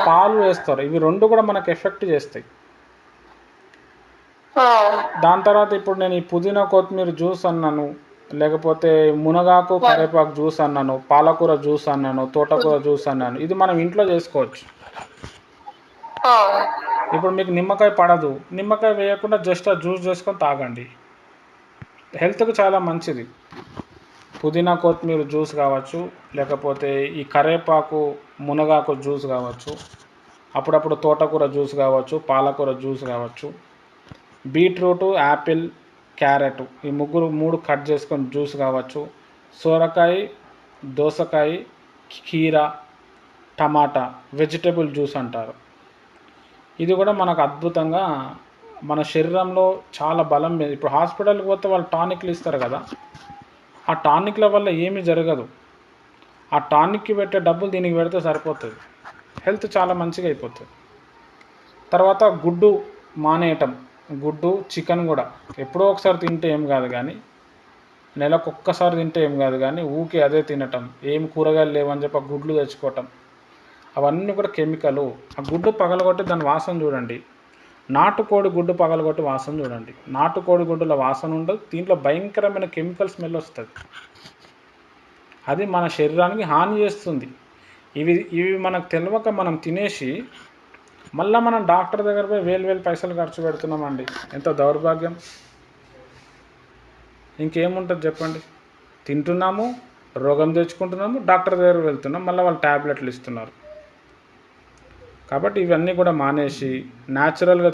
పాలు వేస్తారు. ఇవి రెండు కూడా మనకు ఎఫెక్ట్ చేస్తాయి. దాని తర్వాత ఇప్పుడు నేను ఈ పుదీనా కొత్తిమీర జ్యూస్ అన్నాను, లేకపోతే మునగాకు కరివేపాకు జ్యూస్ అన్నాను, పాలకూర జ్యూస్ అన్నాను, తోటకూర జ్యూస్ అన్నాను. ఇది మనం ఇంట్లో చేసుకోవచ్చు. ఇప్పుడు మీకు నిమ్మకాయ పడదు, నిమ్మకాయ వేయకుండా జస్ట్ ఆ జ్యూస్ చేసుకొని తాగండి. హెల్త్కి చాలా మంచిది. పుదీనా కొత్తిమీర జ్యూస్ కావచ్చు, లేకపోతే ఈ కరివేపాకు మునగాకు జ్యూస్ కావచ్చు, అప్పుడప్పుడు తోటకూర జ్యూస్ కావచ్చు, పాలకూర జ్యూస్ కావచ్చు, బీట్రూటు, యాపిల్, క్యారెట్ ఈ మూడు కట్ చేసుకొని జ్యూస్ కావచ్చు, సొరకాయ, దోసకాయ, కీర, టమాటా వెజిటబుల్ జ్యూస్ అంటారు. ఇది కూడా మనకు అద్భుతంగా మన శరీరంలో చాలా బలం. ఇప్పుడు హాస్పిటల్కి పోతే వాళ్ళు టానిక్లు ఇస్తారు కదా, ఆ టానిక్ల వల్ల ఏమీ జరగదు. ఆ టానిక్కి పెట్టే డబ్బులు దీనికి పెడితే సరిపోతుంది. హెల్త్ చాలా మంచిగా అయిపోతుంది. తర్వాత గుడ్డు మానేయటం. గుడ్డు, చికెన్ కూడా ఎప్పుడో ఒకసారి తింటే ఏం కాదు, కానీ నెలకు ఒక్కసారి తింటే ఏం కాదు, కానీ ఊకే అదే తినటం, ఏం కూరగాయలు లేవని చెప్పి ఆ గుడ్లు తెచ్చుకోవటం, అవన్నీ కూడా కెమికలు. ఆ గుడ్డు పగలగొట్టి దాని వాసన చూడండి. నాటుకోడి గుడ్డు పగలగొట్టి వాసన చూడండి. నాటుకోడి గుడ్డుల వాసన ఉండదు, దీంట్లో భయంకరమైన కెమికల్ స్మెల్ వస్తుంది. అది మన శరీరానికి హాని చేస్తుంది. ఇవి మనకు తెలియక మనం తినేసి మళ్ళీ మనం డాక్టర్ దగ్గర పోయి వేలు పైసలు ఖర్చు పెడుతున్నామండి. ఎంత దౌర్భాగ్యం. ఇంకేముంటుంది చెప్పండి. తింటున్నాము, రోగం తెచ్చుకుంటున్నాము, డాక్టర్ దగ్గర వెళ్తున్నాం, మళ్ళీ వాళ్ళు ట్యాబ్లెట్లు ఇస్తున్నారు. కాబట్టి ఇవన్నీ కూడా మానేసి న్యాచురల్గా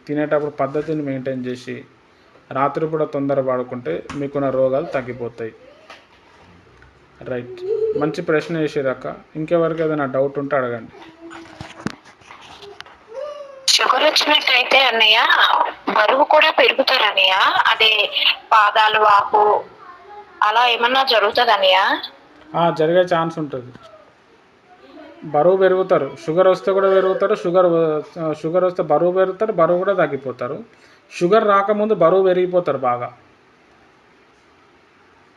తినేటప్పుడు పద్ధతిని మెయింటైన్ చేసి రాత్రి కూడా తొందర పడుకుంటే మీకున్న రోగాలు తగ్గిపోతాయి. రైట్. మంచి ప్రశ్న వేసేదాకా ఇంకెవరికి ఏదైనా డౌట్ ఉంటే అడగండి. షుగర్ వచ్చినట్టయితే అన్నయ్య బరువు కూడా పెరుగుతారు అన్నయ్య, అదే పాదాలు వాపు అలా ఏమన్నా జరుగుతుంది అన్నయ్య? జరిగే ఛాన్స్ ఉంటుంది. బరువు పెరుగుతారు. షుగర్ వస్తే కూడా పెరుగుతారు. షుగర్ వస్తే బరువు పెరుగుతారు, బరువు కూడా తగ్గిపోతారు. షుగర్ రాకముందు బరువు పెరిగిపోతారు.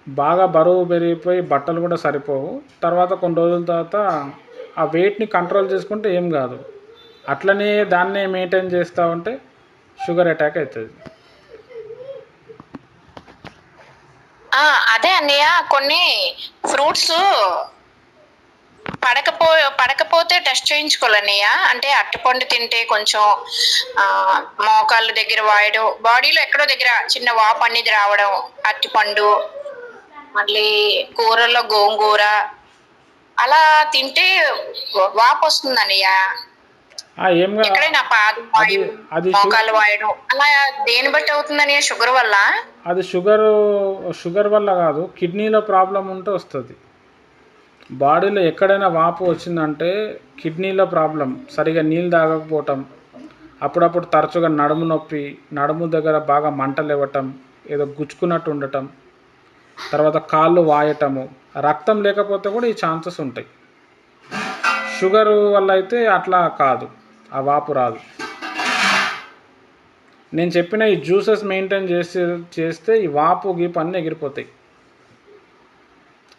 బాగా బరువు పెరిగిపోయి బట్టలు కూడా సరిపోవు. తర్వాత కొన్ని రోజుల తర్వాత ఆ వెయిట్ని కంట్రోల్ చేసుకుంటే ఏం కాదు. అట్లనే దాన్నే మెయింటైన్ చేస్తూ ఉంటే షుగర్ అటాక్ అవుతుంది. అదే అన్నయ్య కొన్ని ఫ్రూట్స్ పడకపోతే టెస్ట్ చేయించుకోవాలన్నయ్య. అంటే అరటిపండు తింటే కొంచెం మోకాళ్ళ దగ్గర వాయడం, బాడీలో ఎక్కడో దగ్గర చిన్న వాపు అనేది రావడం, అరటిపండు, మళ్ళీ కూరల్లో గోంగూర అలా తింటే వాపు వస్తుంది అన్నయ్య. ఏం కాదు, ఎక్కడైనా పాదం వాయడం, మోకాళ్ళు వాయడం అలా దేని బట్టి అవుతుందని? షుగర్ వల్ల? అది షుగర్ వల్ల కాదు, కిడ్నీలో ప్రాబ్లం ఉంటే వస్తుంది. బాడీలో ఎక్కడైనా వాపు వచ్చిందంటే కిడ్నీలో ప్రాబ్లం, సరిగా నీళ్ళు తాగకపోవటం, అప్పుడప్పుడు తరచుగా నడుము నొప్పి, నడుము దగ్గర బాగా మంటలు ఇవ్వటం, ఏదో గుచ్చుకున్నట్టు ఉండటం, తర్వాత కాళ్ళు వాయటము, రక్తం లేకపోతే కూడా ఈ ఛాన్సెస్ ఉంటాయి. షుగర్ వల్ల అయితే అట్లా కాదు, ఆ వాపు రాదు. నేను చెప్పిన ఈ జ్యూసెస్ మెయింటైన్ చేస్తే ఈ వాపు గీపు అన్నీ ఎగిరిపోతాయి.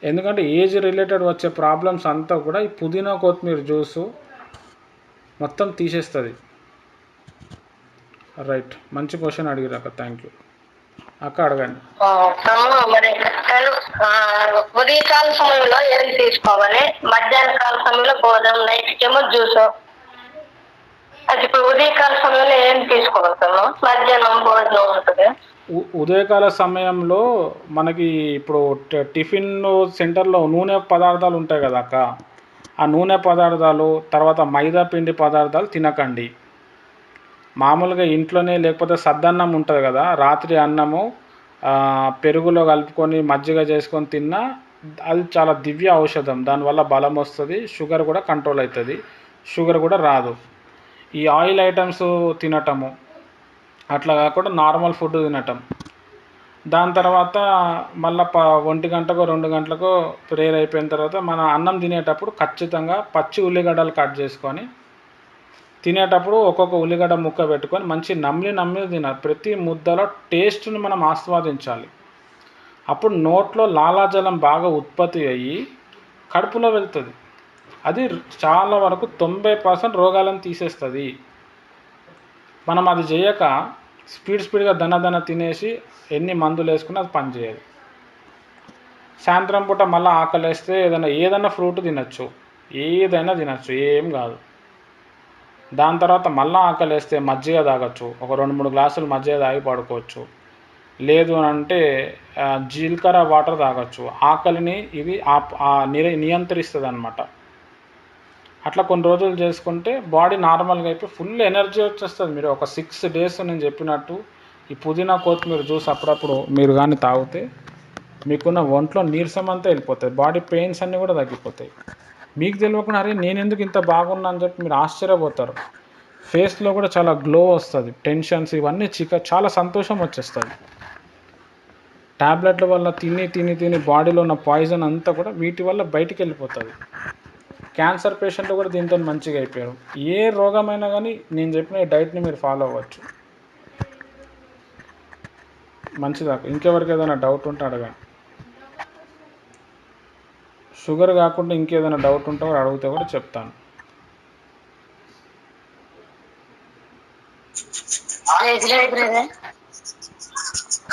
ఎందుకంటే ఏజ్ రిలేటెడ్ వచ్చే ప్రాబ్లమ్స్ అంతా కూడా ఈ పుదీనా కొత్తిమీర జ్యూసు మొత్తం తీసేస్తుంది. రైట్, మంచి క్వశ్చన్ అడిగిరు అక్క, థ్యాంక్ యూ అక్క. అడగండి. మరి ఉదయకాల సమయంలో ఏం తీసుకోవాలి? మధ్యాహ్న కాల సమయంలో భోజనం, నైట్ ఏమో జ్యూస్. అది ఇప్పుడు ఉదయకాల సమయంలో ఏం తీసుకోగలుగుతాము? మధ్యాహ్నం భోజనం ఉంటుంది. ఉదయకాల సమయంలో మనకి ఇప్పుడు టిఫిన్ సెంటర్లో నూనె పదార్థాలు ఉంటాయి కదా అక్క, ఆ నూనె పదార్థాలు, తర్వాత మైదా పిండి పదార్థాలు తినకండి. మామూలుగా ఇంట్లోనే, లేకపోతే సద్దన్నం ఉంటుంది కదా, రాత్రి అన్నము పెరుగులో కలుపుకొని మజ్జిగ చేసుకొని తిన్నా అది చాలా దివ్య ఔషధం. దానివల్ల బలం వస్తుంది, షుగర్ కూడా కంట్రోల్ అవుతుంది, షుగర్ కూడా రాదు. ఈ ఆయిల్ ఐటమ్స్ తినటము అట్లా కాకుండా నార్మల్ ఫుడ్ తినటం. దాని తర్వాత మళ్ళీ 1 గంటకో 2 గంటలకో ప్రేయర్ అయిపోయిన తర్వాత మన అన్నం తినేటప్పుడు ఖచ్చితంగా పచ్చి ఉల్లిగడ్డలు కట్ చేసుకొని తినేటప్పుడు ఒక్కొక్క ఉల్లిగడ్డ ముక్క పెట్టుకొని మంచి నమ్మి తినాలి. ప్రతి ముద్దలో టేస్ట్ని మనం ఆస్వాదించాలి. అప్పుడు నోట్లో లాలాజలం బాగా ఉత్పత్తి అయ్యి కడుపులో వెళ్తుంది. అది చాలా వరకు 90% రోగాలను తీసేస్తుంది. మనం అది చేయక స్పీడ్గా దన తినేసి ఎన్ని మందులు వేసుకున్నా అది పనిచేయదు. సాయంత్రం పూట మళ్ళీ ఆకలేస్తే ఏదైనా ఫ్రూట్ తినచ్చు, ఏదైనా తినచ్చు, ఏం కాదు. దాని తర్వాత మళ్ళీ ఆకలేస్తే మజ్జిగ తాగొచ్చు, ఒక 2-3 గ్లాసులు మజ్జిగ తాగి పడుకోవచ్చు. లేదు అంటే జీలకర్ర వాటర్ తాగొచ్చు. ఆకలిని ఇది నియంత్రిస్తుంది అన్నమాట. అట్లా కొన్ని రోజులు చేసుకుంటే బాడీ నార్మల్గా అయిపోయి ఫుల్ ఎనర్జీ వచ్చేస్తుంది. మీరు ఒక 6 days నేను చెప్పినట్టు ఈ పుదీనా కొత్తిమీర జ్యూస్ అప్పుడప్పుడు మీరు కానీ తాగితే మీకున్న ఒంట్లో నీరసం అంతా వెళ్ళిపోతుంది, బాడీ పెయిన్స్ అన్నీ కూడా తగ్గిపోతాయి. మీకు తెలియకుండా అరే నేను ఎందుకు ఇంత బాగున్నా అని చెప్పి మీరు ఆశ్చర్యపోతారు. ఫేస్లో కూడా చాలా గ్లో వస్తుంది, టెన్షన్స్ ఇవన్నీ చాలా సంతోషం వచ్చేస్తుంది. ట్యాబ్లెట్ల వల్ల తిని బాడీలో ఉన్న పాయిజన్ అంతా కూడా వీటి వల్ల బయటికి వెళ్ళిపోతుంది. క్యాన్సర్ పేషెంట్లు కూడా దీంతో మంచిగా అయిపోయారు. ఏ రోగమైనా కానీ నేను చెప్పిన ఈ డైట్ని మీరు ఫాలో అవ్వచ్చు. మంచిదాకా ఇంకెవరికి ఏదైనా డౌట్ ఉంటే అడగండి. షుగర్ కాకుండా ఇంకేదైనా డౌట్ ఉంటే కూడా అడిగితే కూడా చెప్తాను.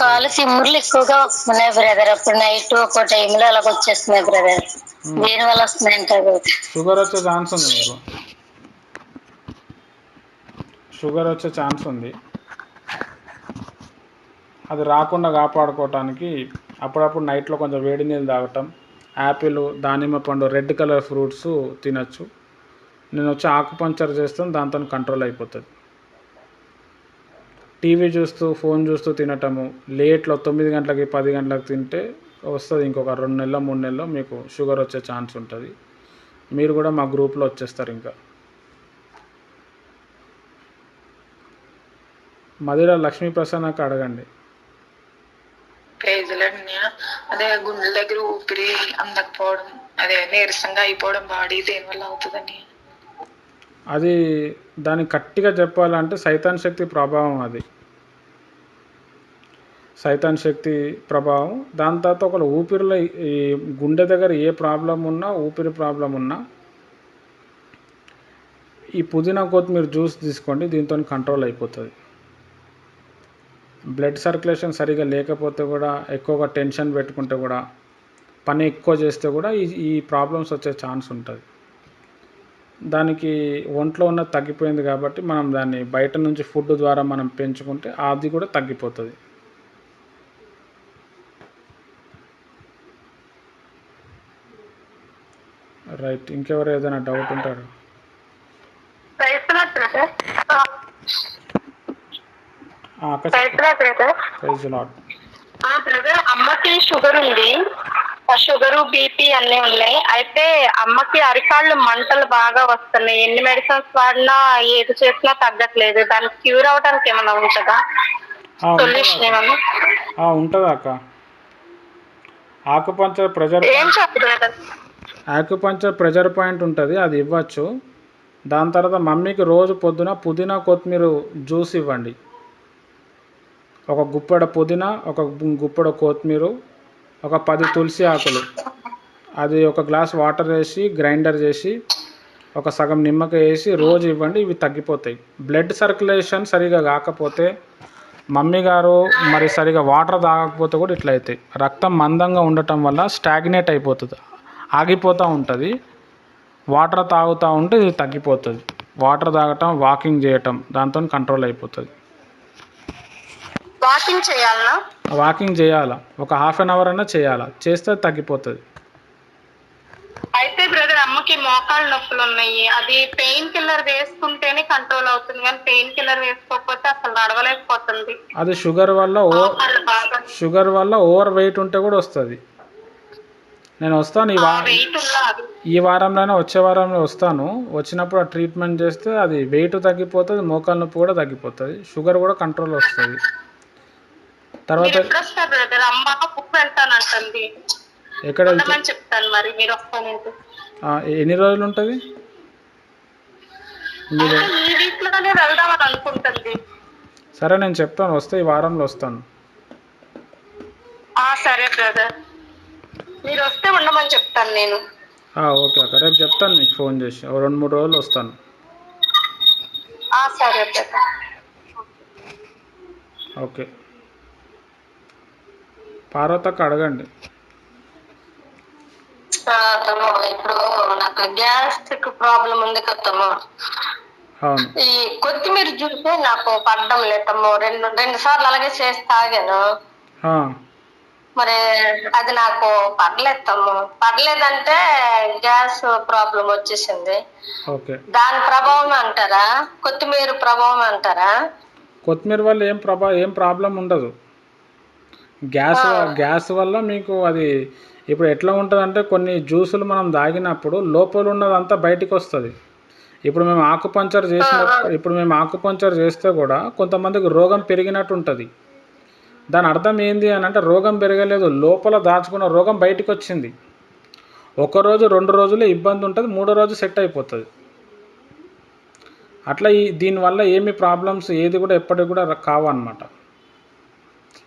కాలు సిమ్ముర్లు ఎక్కువగా వస్తున్నాయి బ్రదర్. అప్పుడు నైట్ ఒక టైంలో అలాగ వచ్చేస్తున్నాయి బ్రదర్. దేని వల్ల వస్తున్నాయి అంటారు? షుగర్ వచ్చే ఛాన్స్ ఉంది, మీకు షుగర్ వచ్చే ఛాన్స్ ఉంది. అది రాకుండా కాపాడుకోవటానికి అప్పుడప్పుడు నైట్లో కొంచెం వేడి నీళ్ళు తాగటం, యాపిల్, దానిమ్మ పండు, రెడ్ కలర్ ఫ్రూట్స్ తినచ్చు. నేను వచ్చి ఆకుపంచర్ చేస్తాను, దాంతో కంట్రోల్ అయిపోతుంది. టీవీ చూస్తూ ఫోన్ చూస్తూ తినటము, లేట్లో 9 గంటలకి 10 గంటలకు తింటే వస్తుంది. ఇంకొక 2 నెలలో 3 నెలలో మీకు షుగర్ వచ్చే ఛాన్స్ ఉంటుంది. మీరు కూడా మా గ్రూప్లో వచ్చేస్తారు. ఇంకా మదిర లక్ష్మీ ప్రసన్నకి అడగండి. అదే గుండెల దగ్గర ఊపిరి అందకపోవడం, అదే నీరసంగా అయిపోవడం బాడీ దేనివల్ల అవుతుందని? అది దాన్ని గట్టిగా చెప్పాలంటే సైతాన్ శక్తి ప్రభావం. అది సైతాన్ శక్తి ప్రభావం. దాని తర్వాత ఒక ఊపిరిలో ఈ గుండె దగ్గర ఏ ప్రాబ్లం ఉన్నా, ఊపిరి ప్రాబ్లం ఉన్నా ఈ పుదీనా కొత్తిమీర జ్యూస్ తీసుకోండి, దీంతో కంట్రోల్ అయిపోతుంది. బ్లడ్ సర్క్యులేషన్ సరిగా లేకపోతే కూడా, ఎక్కువగా టెన్షన్ పెట్టుకుంటే కూడా, పని ఎక్కువ చేస్తే కూడా ఈ ప్రాబ్లమ్స్ వచ్చే ఛాన్స్ ఉంటుంది. దానికి ఒంట్లో ఉన్నది తగ్గిపోయింది కాబట్టి మనం దాన్ని బయట నుంచి ఫుడ్ ద్వారా మనం పెంచుకుంటే అది కూడా తగ్గిపోతుంది. రైట్. ఇంకెవరు ఏదైనా డౌట్ ఉంటారు? Praise lord. బ్రదర్, అమ్మకి షుగర్ ఉంది, షుగరు బీపీ అన్నీ ఉన్నాయి. అయితే అమ్మకి అరికాళ్ళు మంటలు బాగా వస్తున్నాయి. ఎన్ని మెడిసిన్స్ వాడినా ఏది చేసినా తగ్గట్లేదు. దానికి క్యూర్ అవడానికి ఏమైనా ఉంటుందా? సొల్యూషన్ ఏమన్నా ఉంటుందా అక్క? ఆకుపంచర్ ప్రెజర్ పాయింట్ ఉంటుంది, అది ఇవ్వచ్చు. దాని తర్వాత మమ్మీకి రోజు పొద్దున పుదీనా కొత్తిమీర జ్యూస్ ఇవ్వండి. ఒక గుప్పెడ పుదీనా, ఒక గుప్పెడ కొత్తిమీర, ఒక 10 తులసి ఆకులు, అది ఒక గ్లాస్ వాటర్ వేసి గ్రైండర్ చేసి ఒక సగం నిమ్మకాయ వేసి రోజు ఇవ్వండి. ఇవి తగ్గిపోతాయి. బ్లడ్ సర్క్యులేషన్ సరిగా కాకపోతే మమ్మీ గారు మరి సరిగా వాటర్ తాగకపోతే కూడా ఇట్లా అవుతాయి. రక్తం మందంగా ఉండటం వల్ల స్టాగ్నేట్ అయిపోతుంది, ఆగిపోతూ ఉంటుంది. వాటర్ తాగుతూ ఉంటే ఇది తగ్గిపోతుంది. వాటర్ తాగటం, వాకింగ్ చేయటం, దాంతో కంట్రోల్ అయిపోతుంది. వాకింగ్ చేయాలా, ఒక హాఫ్ అన్ అవర్ అన్నా చేయాలా, చేస్తే తగ్గిపోతుంది. అయితే బ్రదర్, అమ్మకి మోకాళ్ళ నొప్పులు ఉన్నాయి. అది పెయిన్ కిల్లర్ వేసుకుంటేనే కంట్రోల్ అవుతుంది, కానీ పెయిన్ కిల్లర్ వేసుకోకపోతే అసలు నడవలేకపోతుంది. అది షుగర్ వల్ల ఓవర్ వెయిట్ ఉంటే కూడా వస్తుంది. నేను వస్తాను ఈ వారంలోనే, వచ్చే వారంలో వస్తాను. వచ్చినప్పుడు ఆ ట్రీట్మెంట్ చేస్తే అది వెయిట్ తగ్గిపోతుంది, మోకాళ్ళ నొప్పి కూడా తగ్గిపోతుంది, షుగర్ కూడా కంట్రోల్ వస్తుంది. తర్వాత ఎక్కడ చెప్తాను మరి, మీరు వస్తానంటే ఎన్ని రోజులు ఉంటుంది? సరే, నేను చెప్తాను, వస్తే ఈ వారంలో వస్తాను. సరే బ్రదర్, మీరు వస్తే ఉండమని చెప్తాను నేను. ఓకే అక్క, రేపు చెప్తాను మీకు ఫోన్ చేసి. 2-3 రోజులు వస్తాను. సరే బ్రదర్. ఓకే. పార్వతక్క అడగండి. ఇప్పుడు నాకు గ్యాస్ట్రిక్ ప్రాబ్లం ఉంది కదమ్మా. అవును. ఈ కొత్తిమీర జ్యూస్ నాకు పడ్డం లేదమ్మా. రెండు సార్లు అలాగే చేసి తాగాను. మరి అది నాకు పడలేదంటే గ్యాస్ ప్రాబ్లం వచ్చేసింది. దాని ప్రభావం అంటారా, కొత్తిమీర ప్రభావం అంటారా? కొత్తిమీర వల్ల ఏం ప్రాబ్లం ఉండదు. గ్యాస్ వల్ల మీకు అది ఇప్పుడు ఎట్లా ఉంటుంది అంటే, కొన్ని జ్యూసులు మనం తాగినప్పుడు లోపల ఉన్నదంతా బయటికి వస్తుంది. ఇప్పుడు మేము ఆకుపంచర్ చేస్తే కూడా కొంతమందికి రోగం పెరిగినట్టు ఉంటుంది. దాని అర్థం ఏంది అని అంటే, రోగం పెరగలేదు, లోపల దాచుకున్న రోగం బయటికి వచ్చింది. 1 రోజు 2 రోజులే ఇబ్బంది ఉంటుంది, 3వ రోజు సెట్ అయిపోతుంది. అట్లా దీనివల్ల ఏమి ప్రాబ్లమ్స్ ఏది కూడా ఎప్పటికి కూడా కావన్నమాట.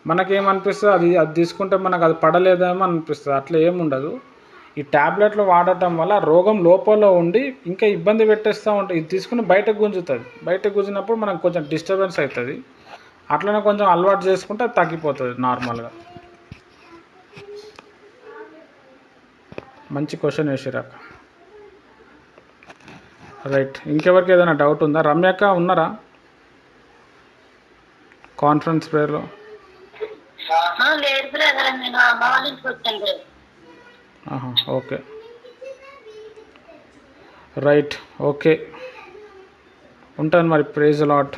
మనకేమనిపిస్తుంది, అది తీసుకుంటే మనకు అది పడలేదేమో అనిపిస్తుంది. అట్లా ఏముండదు. ఈ ట్యాబ్లెట్లు వాడటం వల్ల రోగం లోపల ఉండి ఇంకా ఇబ్బంది పెట్టేస్తూ ఉంటుంది. ఇది తీసుకుని బయటకు గుంజుతుంది. బయటకు గుంజినప్పుడు మనకు కొంచెం డిస్టర్బెన్స్ అవుతుంది. అట్లనే కొంచెం అలవాటు చేసుకుంటే అది తగ్గిపోతుంది నార్మల్గా. మంచి క్వశ్చన్ వేసిరాక. రైట్. ఇంకెవరికి ఏదైనా డౌట్ ఉందా? రమ్యక్క ఉన్నారా కాన్ఫరెన్స్ ప్రేయర్లో? Okay, right. ఓకే, ఉంటాను మరి. Praise lord.